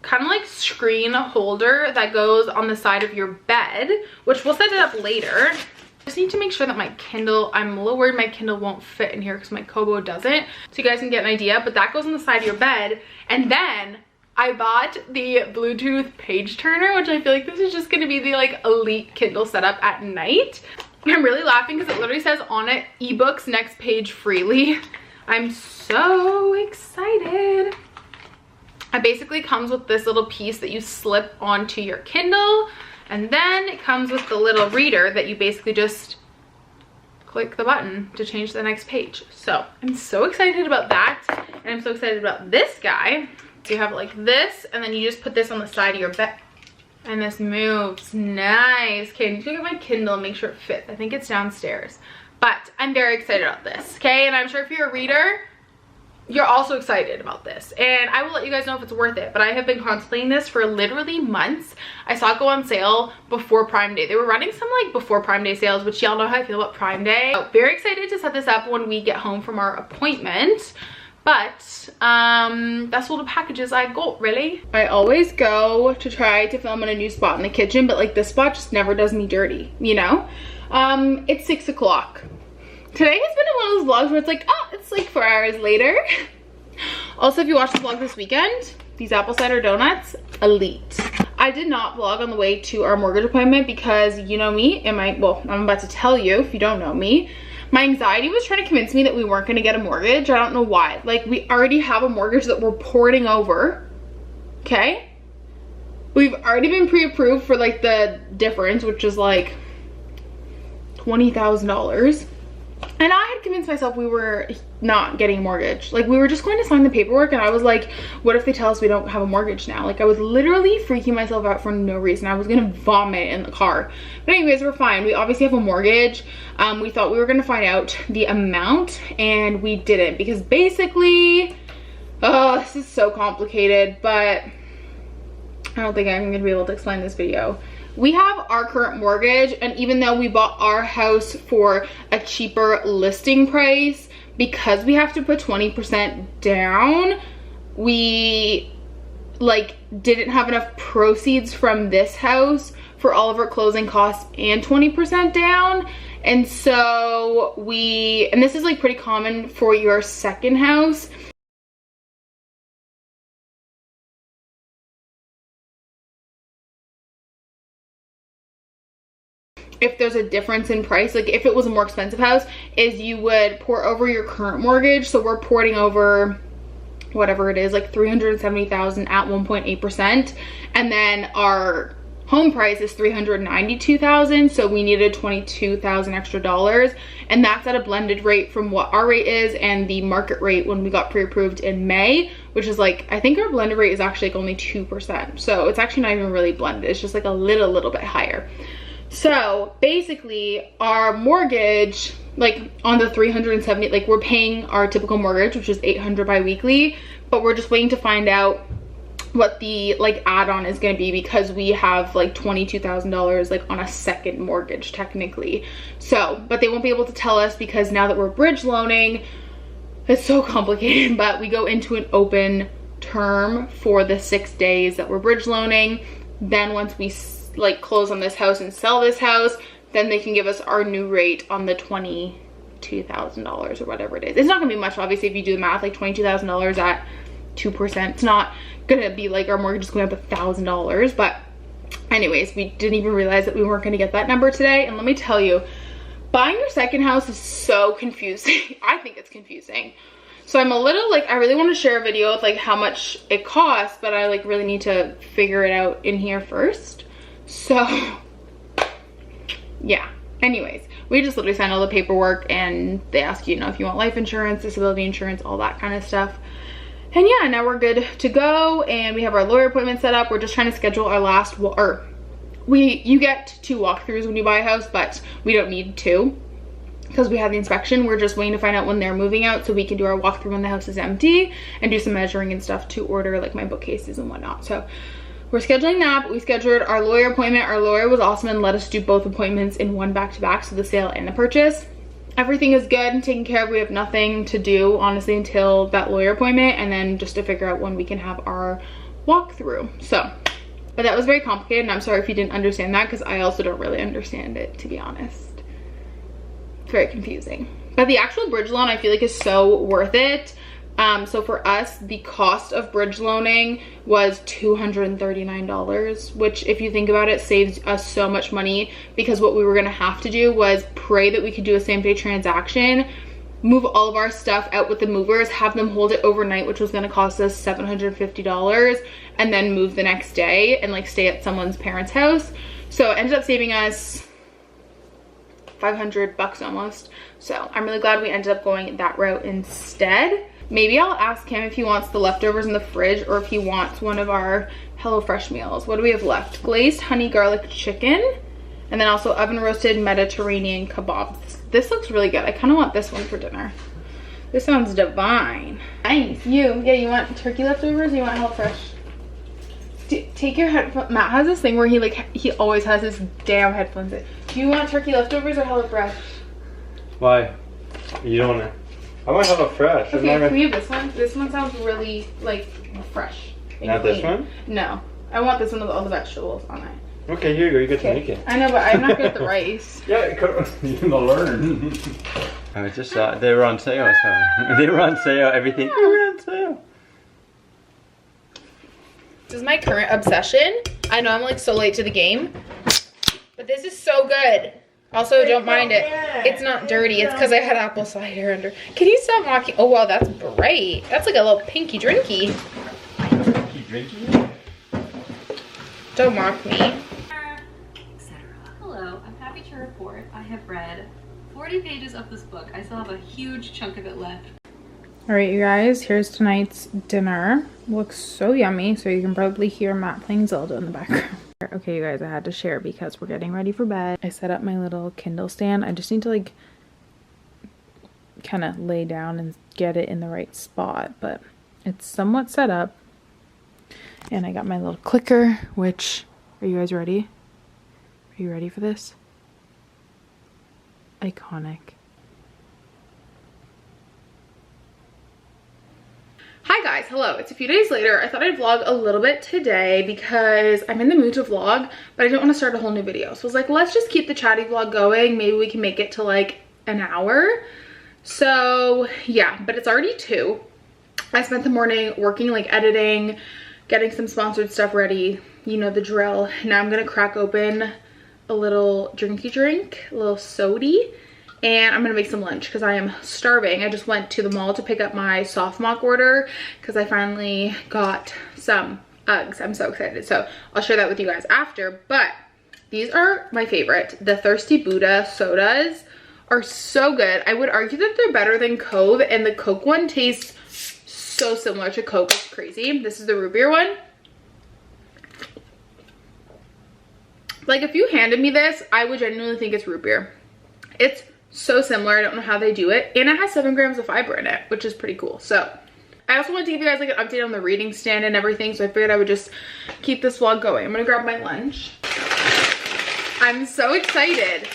kind of like screen holder that goes on the side of your bed, which we'll set it up later. I just need to make sure that my Kindle, I'm a little worried my Kindle won't fit in here because my Kobo doesn't. So you guys can get an idea, but that goes on the side of your bed. And then I bought the Bluetooth page turner, which I feel like this is just gonna be the like elite Kindle setup at night. I'm really laughing because it literally says on it, ebooks next page freely. I'm so excited. It basically comes with this little piece that you slip onto your Kindle, and then it comes with the little reader that you basically just click the button to change the next page. So I'm so excited about that, and I'm so excited about this guy. So you have like this, and then you just put this on the side of your bed, and this moves. Nice. Okay, I need to look at my Kindle and make sure it fits. I think it's downstairs, but I'm very excited about this. Okay, and I'm sure if you're a reader, you're also excited about this, and I will let you guys know if it's worth it. But I have been contemplating this for literally months. I saw it go on sale before Prime Day. They were running some like before Prime Day sales, which y'all know how I feel about Prime Day. So very excited to set this up when we get home from our appointment. But that's all the packages I got, really. I always go to try to film in a new spot in the kitchen, but like this spot just never does me dirty, you know? It's 6 o'clock. Today has been one of those vlogs where it's like, oh, it's like 4 hours later. Also, if you watched the vlog this weekend, these apple cider donuts, elite. I did not vlog on the way to our mortgage appointment because, you know me, well, I'm about to tell you if you don't know me. My anxiety was trying to convince me that we weren't going to get a mortgage. I don't know why. Like, we already have a mortgage that we're porting over, okay? We've already been pre-approved for like the difference, which is like $20,000. And I had convinced myself we were not getting a mortgage. Like, we were just going to sign the paperwork, and I was like, what if they tell us we don't have a mortgage now? Like, I was literally freaking myself out for no reason. I was gonna vomit in the car. But anyways, we're fine. We obviously have a mortgage. We thought we were gonna find out the amount, and we didn't, because basically, oh, this is so complicated, but I don't think I'm gonna be able to explain this video. We have our current mortgage, and even though we bought our house for a cheaper listing price, because we have to put 20% down, we like didn't have enough proceeds from this house for all of our closing costs and 20% down. And so and this is like pretty common for your second house. If there's a difference in price, like if it was a more expensive house, is you would pour over your current mortgage. So we're porting over whatever it is, like $370,000 at 1.8%, and then our home price is $392,000, so we needed $22,000 extra dollars, and that's at a blended rate from what our rate is and the market rate when we got pre-approved in May, which is like, I think our blended rate is actually like only 2%, so it's actually not even really blended, it's just like a little bit higher. So basically our mortgage, like on the 370, like we're paying our typical mortgage, which is $800 bi-weekly, but we're just waiting to find out what the like add-on is going to be, because we have like $22,000 like on a second mortgage technically. So, but they won't be able to tell us because now that we're bridge loaning, it's so complicated, but we go into an open term for the 6 days that we're bridge loaning. Then once we like close on this house and sell this house, then they can give us our new rate on the $22,000 or whatever it is. It's not gonna be much, obviously, if you do the math, like $22,000 at 2%. It's not gonna be like our mortgage is going up $1,000. But anyways, we didn't even realize that we weren't gonna get that number today. And let me tell you, buying your second house is so confusing. I think it's confusing. So I'm a little like, I really want to share a video with like how much it costs, but I like really need to figure it out in here first. So yeah, anyways, we just literally signed all the paperwork, and they ask you, you know, if you want life insurance, disability insurance, all that kind of stuff. And yeah, now we're good to go, and we have our lawyer appointment set up. We're just trying to schedule our last you get 2 walkthroughs when you buy a house, but we don't need 2 because we have the inspection. We're just waiting to find out when they're moving out so we can do our walkthrough when the house is empty and do some measuring and stuff to order like my bookcases and whatnot. So we're scheduling that, but we scheduled our lawyer appointment. Our lawyer was awesome and let us do both appointments in one back-to-back, so the sale and the purchase. Everything is good and taken care of. We have nothing to do, honestly, until that lawyer appointment, and then just to figure out when we can have our walkthrough. So, but that was very complicated, and I'm sorry if you didn't understand that, because I also don't really understand it, to be honest. It's very confusing. But the actual bridge loan, I feel like, is so worth it. So for us, the cost of bridge loaning was $239, which if you think about it, saves us so much money, because what we were gonna have to do was pray that we could do a same day transaction, move all of our stuff out with the movers, have them hold it overnight, which was gonna cost us $750, and then move the next day and like stay at someone's parents' house. So it ended up saving us $500 almost. So I'm really glad we ended up going that route instead. Maybe I'll ask him if he wants the leftovers in the fridge or if he wants one of our HelloFresh meals. What do we have left? Glazed honey garlic chicken, and then also oven roasted Mediterranean kebabs. This looks really good. I kind of want this one for dinner. This sounds divine. Nice. You want turkey leftovers or you want HelloFresh? Take your headphones. Matt has this thing where he always has his damn headphones in. Do you want turkey leftovers or HelloFresh? Why? You don't want to. I want HelloFresh. Okay, can we have this one? This one sounds really like fresh. Not this one? No. I want this one with all the vegetables on it. Okay, here you go. You get to make it. I know, but I'm not good at the rice. Yeah, you're gonna learn. I just saw they were on sale. So they were on sale. Everything. They were on sale. This is my current obsession. I know I'm like so late to the game, but this is so good. Also, don't mind it. It's not dirty. It's because I had apple cider under. Can you stop mocking? Oh, wow, that's bright. That's like a little pinky drinky. Pinky drinky? Don't mock me. Hello, I'm happy to report I have read 40 pages of this book. I still have a huge chunk of it left. All right, you guys, here's tonight's dinner. Looks so yummy, so you can probably hear Matt playing Zelda in the background. Okay, you guys, I had to share because we're getting ready for bed. I set up my little Kindle stand. I just need to like kind of lay down and get it in the right spot, but it's somewhat set up. And I got my little clicker, which, are you guys ready? Are you ready for this? Iconic. Hi guys, hello. It's a few days later. I thought I'd vlog a little bit today because I'm in the mood to vlog, but I didn't want to start a whole new video. So I was like, let's just keep the chatty vlog going. Maybe we can make it to like an hour. So yeah, but it's already 2. I spent the morning working, like editing, getting some sponsored stuff ready. You know the drill. Now I'm gonna crack open a little drinky drink, a little sody, and I'm gonna make some lunch because I am starving. I just went to the mall to pick up my soft mock order because I finally got some Uggs. I'm so excited. So I'll share that with you guys after, but these are my favorite. The Thirsty Buddha sodas are so good. I would argue that they're better than Cove, and the Coke one tastes so similar to Coke. It's crazy. This is the root beer one. Like, if you handed me this, I would genuinely think it's root beer. It's so similar. I don't know how they do it. And it has 7 grams of fiber in it, which is pretty cool. So I also want to give you guys like an update on the reading stand and everything. So I figured I would just keep this vlog going. I'm going to grab my lunch. I'm so excited.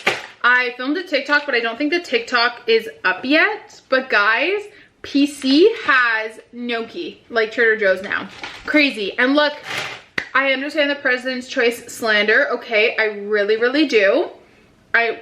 I filmed a TikTok, but I don't think the TikTok is up yet. But guys, PC has gnocchi, like Trader Joe's now. Crazy. And look, I understand the President's Choice slander. Okay, I really, really do.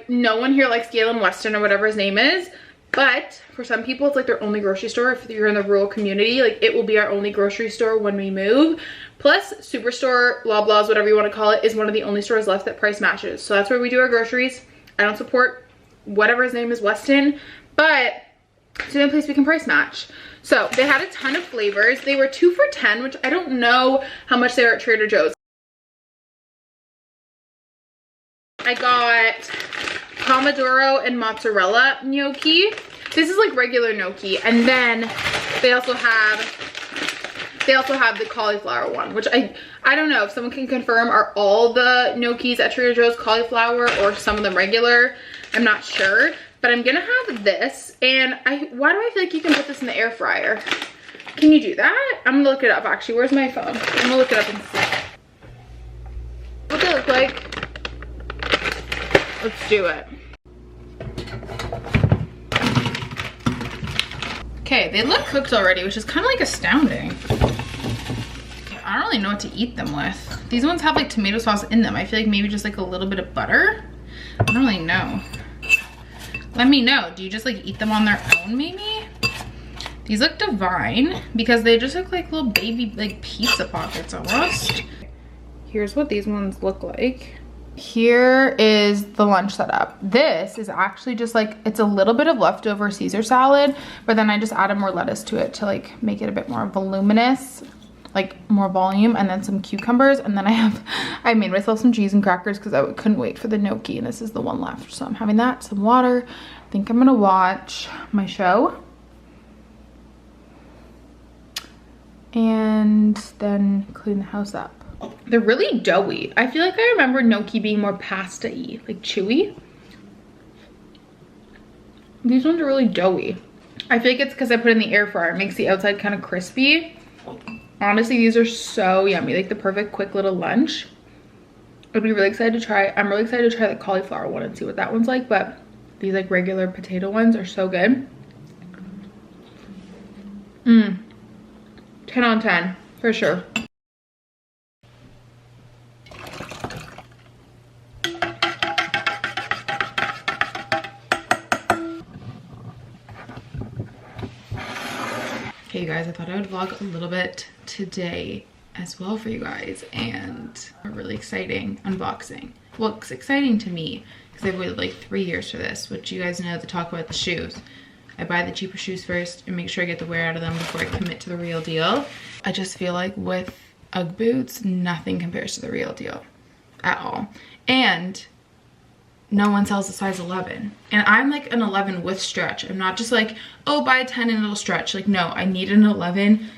No one here likes Galen Weston or whatever his name is, but for some people it's like their only grocery store. If you're in the rural community, like it will be our only grocery store when we move. Plus Superstore, Loblaws, whatever you want to call it, is one of the only stores left that price matches. So that's where we do our groceries. I don't support whatever his name is, Weston, but it's the only place we can price match. So they had a ton of flavors. They were 2 for $10, which I don't know how much they are at Trader Joe's. I got pomodoro and mozzarella gnocchi. This is like regular gnocchi, and then they also have the cauliflower one, which I don't know if someone can confirm, are all the gnocchis at Trader Joe's cauliflower or some of them regular. I'm not sure, but I'm gonna have this. And why do I feel like you can put this in the air fryer? Can you do that? I'm gonna look it up actually. Where's my phone? I'm gonna look it up and see what they look like. Let's do it. Okay, they look cooked already, which is kind of like astounding. Okay, I don't really know what to eat them with. These ones have like tomato sauce in them. I feel like maybe just like a little bit of butter. I don't really know. Let me know. Do you just like eat them on their own maybe? These look divine because they just look like little baby like pizza pockets almost. Here's what these ones look like. Here is the lunch setup. This is actually just like, it's a little bit of leftover Caesar salad, but then I just added more lettuce to it to like make it a bit more voluminous, like more volume, and then some cucumbers. And then I made myself some cheese and crackers because I couldn't wait for the gnocchi, and this is the one left. So I'm having that, some water. I think I'm gonna watch my show and then clean the house up. They're really doughy. I feel like I remember gnocchi being more pasta-y, like chewy. These ones are really doughy. I feel like it's because I put it in the air fryer. It makes the outside kind of crispy. Honestly, these are so yummy. Like the perfect quick little lunch. I'd be really excited to try. I'm really excited to try the cauliflower one and see what that one's like. But these like regular potato ones are so good. 10 on 10 for sure. Okay, you guys, I thought I would vlog a little bit today as well for you guys, and a really exciting unboxing. Well, it's exciting to me because I've waited like 3 years for this, which you guys know to talk about the shoes. I buy the cheaper shoes first and make sure I get the wear out of them before I commit to the real deal. I just feel like with Ugg boots, nothing compares to the real deal at all. And no one sells a size 11. And I'm like an 11 with stretch. I'm not just like, oh, buy a 10 and it'll stretch. Like, no, I need an 11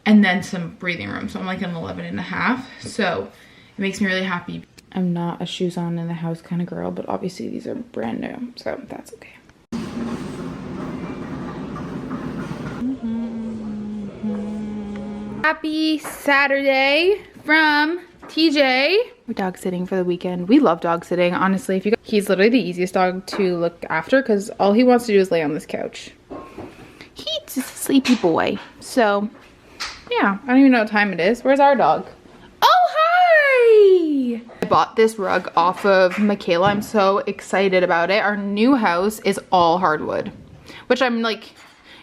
and then some breathing room. So I'm like an 11.5. So it makes me really happy. I'm not a shoes on in the house kind of girl, but obviously these are brand new, so that's okay. Happy Saturday from TJ. We're dog sitting for the weekend. We love dog sitting, honestly. He's literally the easiest dog to look after because all he wants to do is lay on this couch. He's a sleepy boy. So Yeah, I don't even know what time it is. Where's our dog? Oh, hi! I bought this rug off of Michaela. I'm so excited about it. Our new house is all hardwood, which I'm like,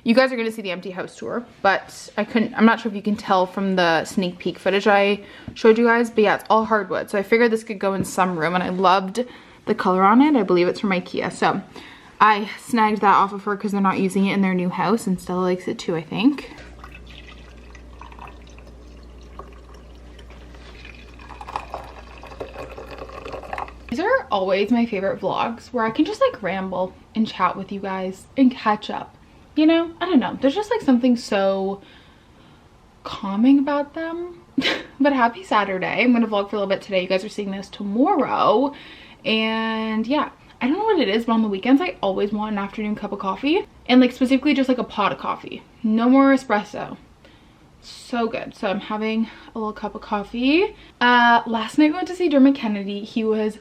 you guys are gonna see the empty house tour, but I'm not sure if you can tell from the sneak peek footage I showed you guys, but yeah, it's all hardwood. So I figured this could go in some room, and I loved the color on it. I believe it's from IKEA. So I snagged that off of her because they're not using it in their new house, and Stella likes it too, I think. These are always my favorite vlogs, where I can just like ramble and chat with you guys and catch up. You know, I don't know. There's just like something so calming about them. But happy Saturday. I'm gonna vlog for a little bit today. You guys are seeing this tomorrow. And yeah, I don't know what it is, but on the weekends I always want an afternoon cup of coffee. And like specifically just like a pot of coffee. No more espresso. So good. So I'm having a little cup of coffee. Last night we went to see Dermot Kennedy. He was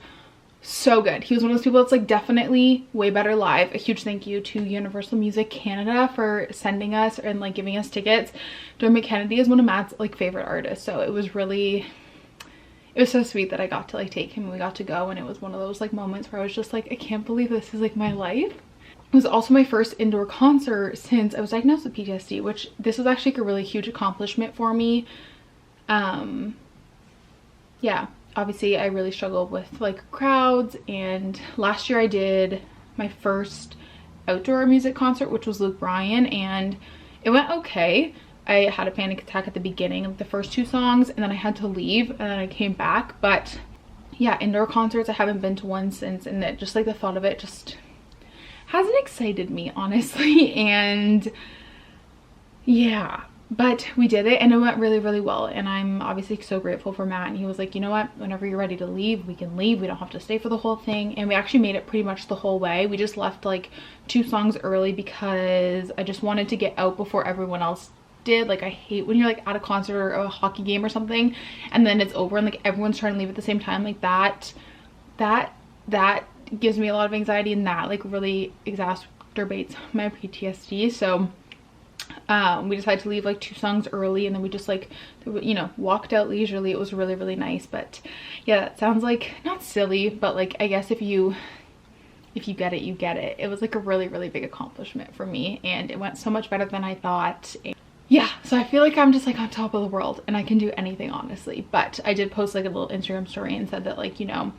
so good. He was one of those people that's like definitely way better live. A huge thank you to Universal Music Canada for sending us and like giving us tickets. Dermot Kennedy is one of Matt's like favorite artists, so it was so sweet that I got to like take him and we got to go, and it was one of those like moments where I was just like, I can't believe this is like my life. It was also my first indoor concert since I was diagnosed with PTSD, which this was actually like a really huge accomplishment for me. Yeah, obviously I really struggled with like crowds, and last year I did my first outdoor music concert, which was Luke Bryan, and it went okay. I had a panic attack at the beginning of the first 2 songs, and then I had to leave, and then I came back. But yeah, indoor concerts, I haven't been to one since, and it just like the thought of it just hasn't excited me, honestly. And yeah, but we did it and it went really, really well, and I'm obviously so grateful for Matt. And he was like, you know what, whenever you're ready to leave, we can leave. We don't have to stay for the whole thing. And we actually made it pretty much the whole way. We just left like 2 songs early because I just wanted to get out before everyone else did. Like I hate when you're like at a concert or a hockey game or something and then it's over and like everyone's trying to leave at the same time. Like that gives me a lot of anxiety, and that like really exacerbates my PTSD. So we decided to leave like 2 songs early, and then we just like, you know, walked out leisurely. It was really, really nice. But yeah, that sounds like not silly, but like I guess if you get it, you get it. It was like a really, really big accomplishment for me, and it went so much better than I thought. And yeah, so I feel like I'm just like on top of the world and I can do anything, honestly. But I did post like a little Instagram story and said that like, you know,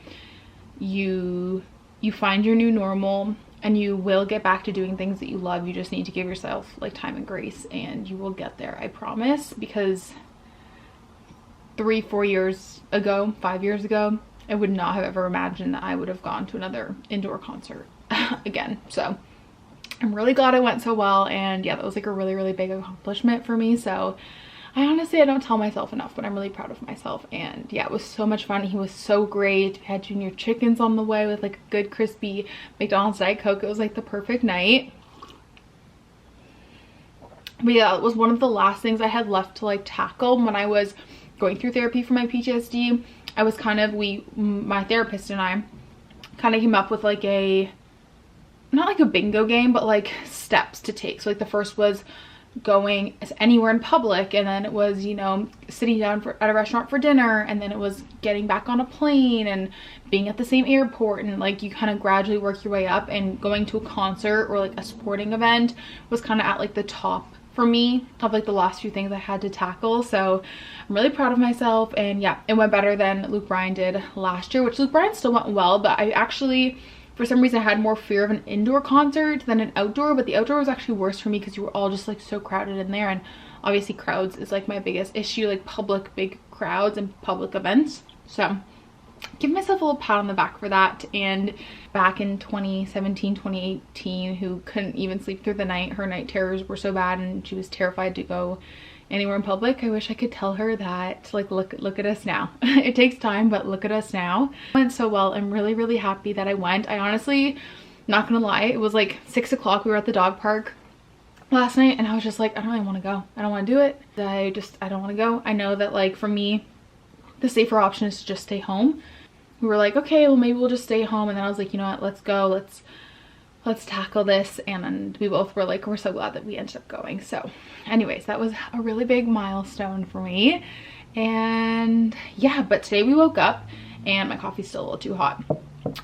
you find your new normal and you will get back to doing things that you love. You just need to give yourself like time and grace, and you will get there, I promise. Because 3-4 years ago, 5 years ago, I would not have ever imagined that I would have gone to another indoor concert again. So I'm really glad it went so well, and yeah, that was like a really, really big accomplishment for me. So I don't tell myself enough, but I'm really proud of myself. And yeah, it was so much fun. He was so great. We had junior chickens on the way with like a good crispy McDonald's Diet Coke. It was like the perfect night. But yeah, it was one of the last things I had left to like tackle when I was going through therapy for my PTSD. I was kind of, my therapist and I kind of came up with like not like a bingo game, but like steps to take. So like the first was going anywhere in public, and then it was, you know, sitting down at a restaurant for dinner, and then it was getting back on a plane and being at the same airport, and like you kind of gradually work your way up. And going to a concert or like a sporting event was kind of at like the top for me of like the last few things I had to tackle. So I'm really proud of myself, and yeah, it went better than Luke Bryan did last year, which Luke Bryan still went well, but I actually, for some reason, I had more fear of an indoor concert than an outdoor. But the outdoor was actually worse for me because you were all just like so crowded in there, and obviously crowds is like my biggest issue, like public big crowds and public events. So give myself a little pat on the back for that. And back in 2017, 2018, who couldn't even sleep through the night, her night terrors were so bad and she was terrified to go anywhere in public. I wish I could tell her that, like, look at us now. It takes time, but look at us now. It went so well. I'm really, really happy that I went. I honestly, not gonna lie, it was like 6 o'clock. We were at the dog park last night, and I was just like, I don't really want to go. I don't want to do it. I don't want to go. I know that like for me, the safer option is to just stay home. We were like, okay, well maybe we'll just stay home. And then I was like, you know what, let's go. let's tackle this. And we both were like, we're so glad that we ended up going. So anyways, that was a really big milestone for me. And yeah, but today we woke up and my coffee's still a little too hot.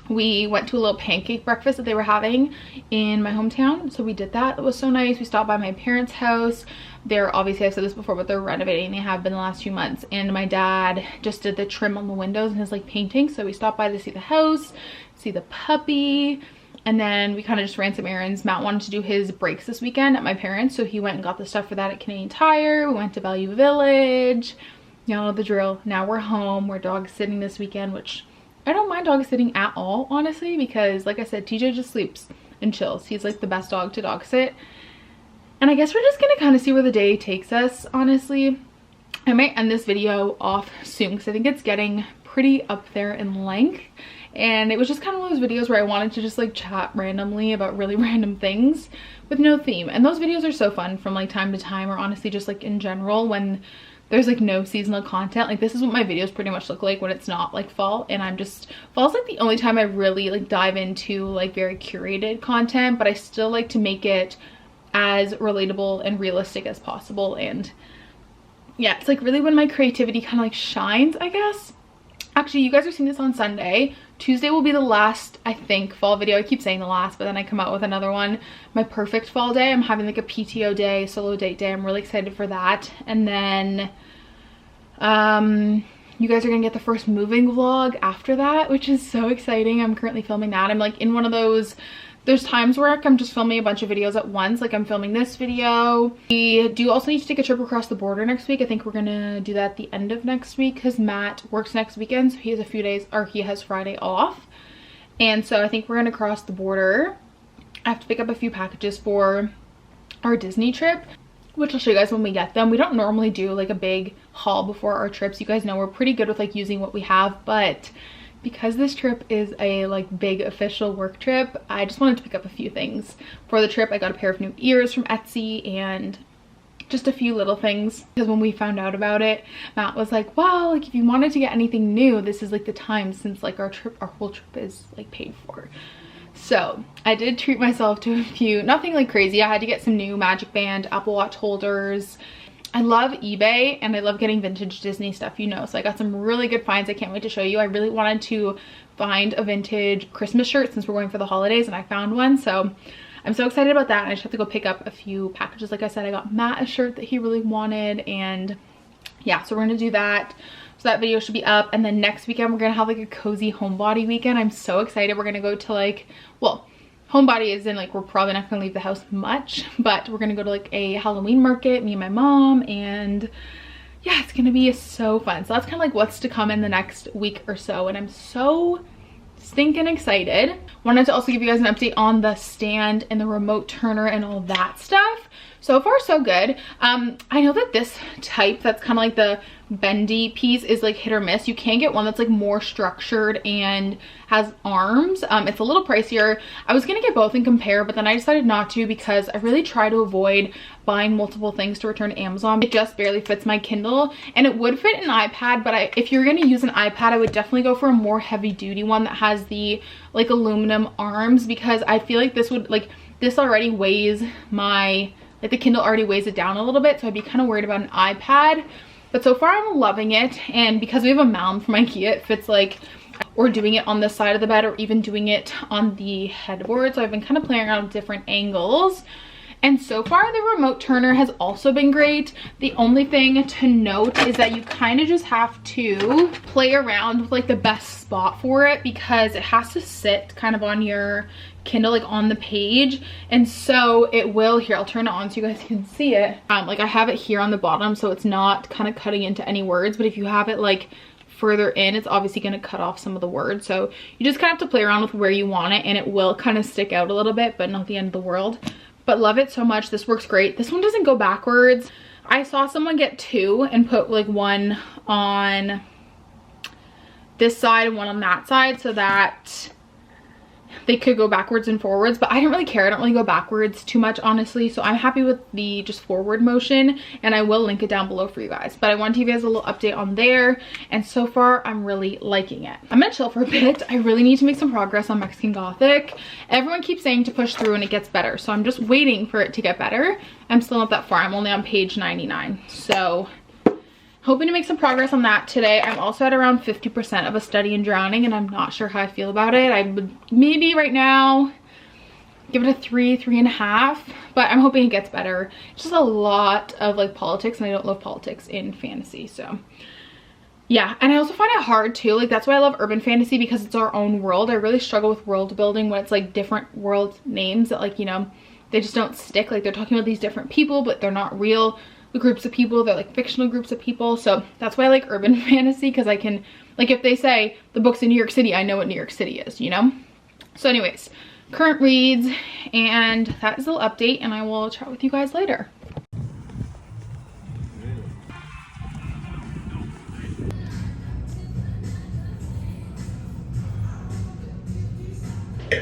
We went to a little pancake breakfast that they were having in my hometown, so we did that. It was so nice. We stopped by my parents' house. They're, obviously I've said this before, but they're renovating. They have been the last few months, and my dad just did the trim on the windows and his like painting, so we stopped by to see the house, see the puppy, and then we kind of just ran some errands. Matt wanted to do his brakes this weekend at my parents', so he went and got the stuff for that at Canadian Tire. We went to Value Village. Y'all know the drill. Now we're home. We're dog sitting this weekend, which I don't mind dog sitting at all, honestly, because like I said, TJ just sleeps and chills. He's like the best dog to dog sit. And I guess we're just gonna kind of see where the day takes us, honestly. I might end this video off soon because I think it's getting pretty up there in length. And it was just kind of one of those videos where I wanted to just like chat randomly about really random things with no theme. And those videos are so fun from like time to time, or honestly just like in general when there's like no seasonal content. Like this is what my videos pretty much look like when it's not like fall, and fall's like the only time I really like dive into like very curated content, but I still like to make it as relatable and realistic as possible. And yeah, it's like really when my creativity kind of like shines, I guess. Actually, you guys are seeing this on Sunday. Tuesday will be the last, I think, fall video. I keep saying the last, but then I come out with another one. My perfect fall day. I'm having like a PTO day, solo date day. I'm really excited for that. And then you guys are gonna get the first moving vlog after that, which is so exciting. I'm currently filming that. I'm like in one of those, there's times where I'm just filming a bunch of videos at once. Like I'm filming this video. We do also need to take a trip across the border next week. I think we're gonna do that at the end of next week because Matt works next weekend, so he has a few days, or he has Friday off. And so I think we're gonna cross the border. I have to pick up a few packages for our Disney trip, which I'll show you guys when we get them. We don't normally do like a big haul before our trips. You guys know we're pretty good with like using what we have, but because this trip is a like big official work trip, I just wanted to pick up a few things for the trip. I got a pair of new ears from Etsy and just a few little things, because when we found out about it, Matt was like, wow, like if you wanted to get anything new, this is like the time, since like our whole trip is like paid for. So I did treat myself to a few, nothing like crazy. I had to get some new Magic Band Apple Watch holders. I love eBay and I love getting vintage Disney stuff, you know, so I got some really good finds. I can't wait to show you. I really wanted to find a vintage Christmas shirt since we're going for the holidays, and I found one, so I'm so excited about that. And I just have to go pick up a few packages. Like I said, I got Matt a shirt that he really wanted, and yeah, so we're gonna do that. So that video should be up, and then next weekend we're gonna have like a cozy homebody weekend. I'm so excited. We're gonna go to like, well, homebody is in like, we're probably not gonna leave the house much, but we're gonna go to like a Halloween market, me and my mom, and yeah, it's gonna be so fun. So that's kind of like what's to come in the next week or so, and I'm so stinking excited. Wanted to also give you guys an update on the stand and the remote turner and all that stuff. So far so good. I know that this type that's kind of like the bendy piece is like hit or miss. You can get one that's like more structured and has arms. It's a little pricier. I was gonna get both and compare, but then I decided not to because I really try to avoid buying multiple things to return to Amazon. It just barely fits my Kindle, and it would fit an iPad, but if you're gonna use an iPad, I would definitely go for a more heavy duty one that has the like aluminum arms, because I feel like this would, like, this already weighs my, like the Kindle already weighs it down a little bit, so I'd be kind of worried about an iPad. But so far I'm loving it, and because we have a mount from IKEA, it fits like, or doing it on the side of the bed or even doing it on the headboard. So I've been kind of playing around with different angles. And so far the remote turner has also been great. The only thing to note is that you kind of just have to play around with like the best spot for it, because it has to sit kind of on your Kindle, like on the page. And so it will, here, I'll turn it on so you guys can see it. Like I have it here on the bottom, so it's not kind of cutting into any words, but if you have it like further in, it's obviously going to cut off some of the words. So you just kind of have to play around with where you want it, and it will kind of stick out a little bit, but not the end of the world. But love it so much. This works great. This one doesn't go backwards. I saw someone get two and put like one on this side and one on that side, so that they could go backwards and forwards, but I don't really care. I don't really go backwards too much, honestly, so I'm happy with the just forward motion, and I will link it down below for you guys. But I wanted to give you guys a little update on there, and so far I'm really liking it. I'm gonna chill for a bit. I really need to make some progress on Mexican Gothic. Everyone keeps saying to push through and it gets better, so I'm just waiting for it to get better. I'm still not that far. I'm only on page 99, so hoping to make some progress on that today. I'm also at around 50% of A Study in Drowning, and I'm not sure how I feel about it. I would maybe right now give it a 3.5, but I'm hoping it gets better. It's just a lot of like politics, and I don't love politics in fantasy, so yeah. And I also find it hard too, like that's why I love urban fantasy, because it's our own world. I really struggle with world building when it's like different world names that, like, you know, they just don't stick. Like they're talking about these different people, but they're not real groups of people. They're like fictional groups of people. So that's why I like urban fantasy, because I can, like, if they say the book's in New York City, I know what New York City is, you know? So anyways, current reads, and that is a little update, and I will chat with you guys later.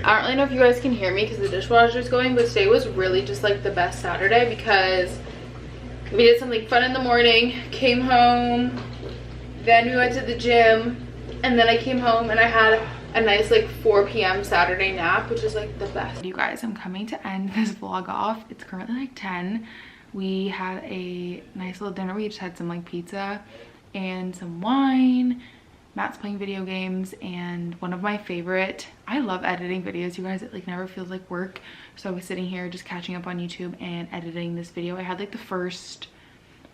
I don't really know if you guys can hear me because the dishwasher is going, but today was really just like the best Saturday, because we did something fun in the morning, came home, then we went to the gym, and then I came home and I had a nice like 4 p.m. Saturday nap, which is like the best. You guys, I'm coming to end this vlog off. It's currently like 10. We had a nice little dinner. We just had some like pizza and some wine. Matt's playing video games, and one of my favorite, I love editing videos, you guys. It like never feels like work. So I was sitting here just catching up on YouTube and editing this video. I had like the first,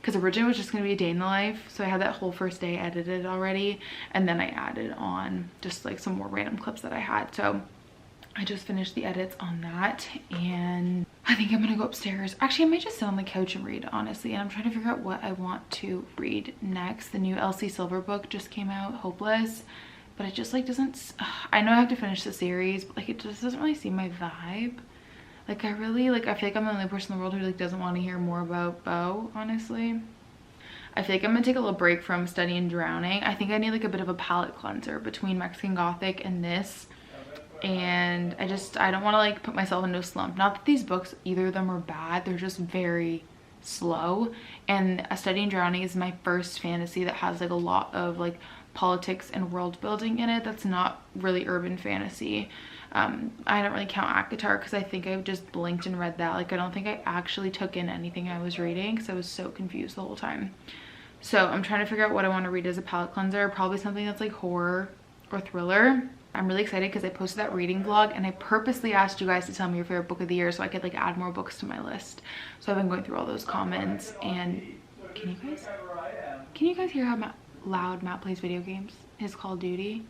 because originally it was just gonna be a day in the life, so I had that whole first day edited already, and then I added on just like some more random clips that I had. So I just finished the edits on that, and I think I'm gonna go upstairs. Actually, I might just sit on the couch and read, honestly, and I'm trying to figure out what I want to read next. The new Elsie Silver book just came out, Hopeless, but it just like doesn't, I know I have to finish the series, but like it just doesn't really seem my vibe. Like I really, like I feel like I'm the only person in the world who like doesn't want to hear more about Beau, honestly. I feel like I'm gonna take a little break from Study in Drowning. I think I need like a bit of a palate cleanser between Mexican Gothic and this. And I don't want to like put myself into a slump. Not that these books, either of them are bad, they're just very slow. And A Study in Drowning is my first fantasy that has like a lot of like politics and world building in it. That's not really urban fantasy. I don't really count ACOTAR because I think I just blinked and read that. Like I don't think I actually took in anything I was reading because I was so confused the whole time. So I'm trying to figure out what I want to read as a palate cleanser. Probably something that's like horror or thriller. I'm really excited because I posted that reading vlog, and I purposely asked you guys to tell me your favorite book of the year so I could like add more books to my list. So I've been going through all those comments, and can you guys hear how loud Matt plays video games? His Call of Duty.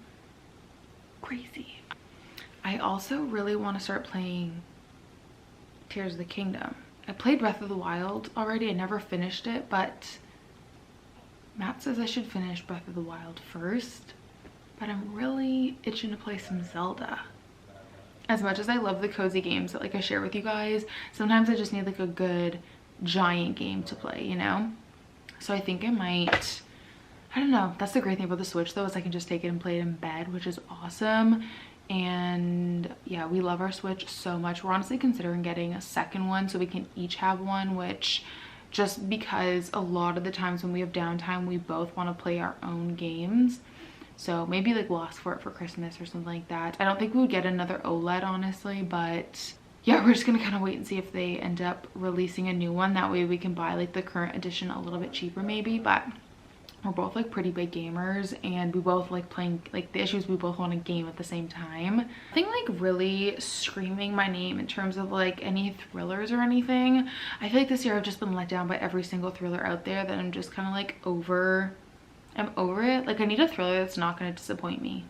Crazy. I also really want to start playing Tears of the Kingdom. I played Breath of the Wild already. I never finished it, but Matt says I should finish Breath of the Wild first. But I'm really itching to play some Zelda. As much as I love the cozy games that like I share with you guys, sometimes I just need like a good giant game to play, you know? So I think I might, I don't know. That's the great thing about the Switch though, is I can just take it and play it in bed, which is awesome. And yeah, we love our Switch so much. We're honestly considering getting a second one so we can each have one, which just because a lot of the times when we have downtime, we both want to play our own games. So maybe like we'll ask for it for Christmas or something like that. I don't think we would get another OLED, honestly, but yeah, we're just gonna kind of wait and see if they end up releasing a new one. That way we can buy like the current edition a little bit cheaper maybe. But we're both like pretty big gamers, and we both like playing, like the issue is we both want to game at the same time. Nothing like really screaming my name in terms of like any thrillers or anything. I feel like this year I've just been let down by every single thriller out there that I'm just kind of like I'm over it. Like I need a thriller that's not going to disappoint me,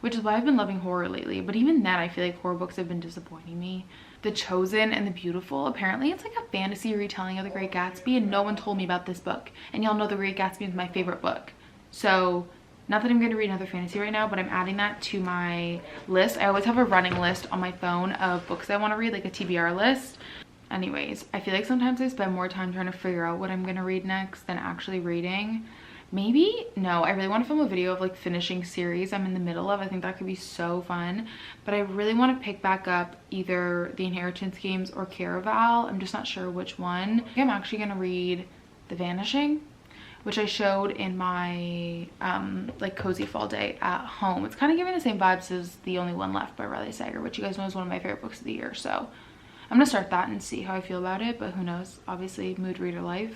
which is why I've been loving horror lately. But even then, I feel like horror books have been disappointing me. The Chosen and The Beautiful, apparently it's like a fantasy retelling of The Great Gatsby, and no one told me about this book. And y'all know The Great Gatsby is my favorite book. So not that I'm going to read another fantasy right now, but I'm adding that to my list. I always have a running list on my phone of books I want to read, like a TBR list. Anyways, I feel like sometimes I spend more time trying to figure out what I'm going to read next than actually reading. maybe, no, I really want to film a video of like finishing series I'm in the middle of. I think that could be so fun, but I really want to pick back up either the Inheritance Games or Caraval. I'm just not sure which one. I think I'm actually going to read The Vanishing, which I showed in my like cozy fall day at home. It's kind of giving the same vibes as The Only One Left by Riley Sager, which you guys know is one of my favorite books of the year. So I'm gonna start that and see how I feel about it, but who knows, obviously mood reader life,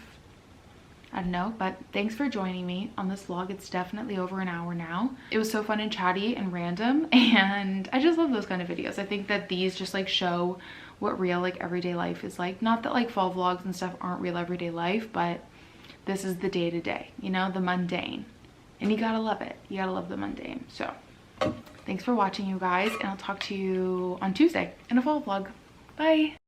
I don't know. But thanks for joining me on this vlog. It's definitely over an hour now. It was so fun and chatty and random, and I just love those kind of videos. I think that these just like show what real like everyday life is like. Not that like fall vlogs and stuff aren't real everyday life, but this is the day-to-day, you know, the mundane, and you gotta love it. You gotta love the mundane. So thanks for watching, you guys, and I'll talk to you on Tuesday in a fall vlog. Bye.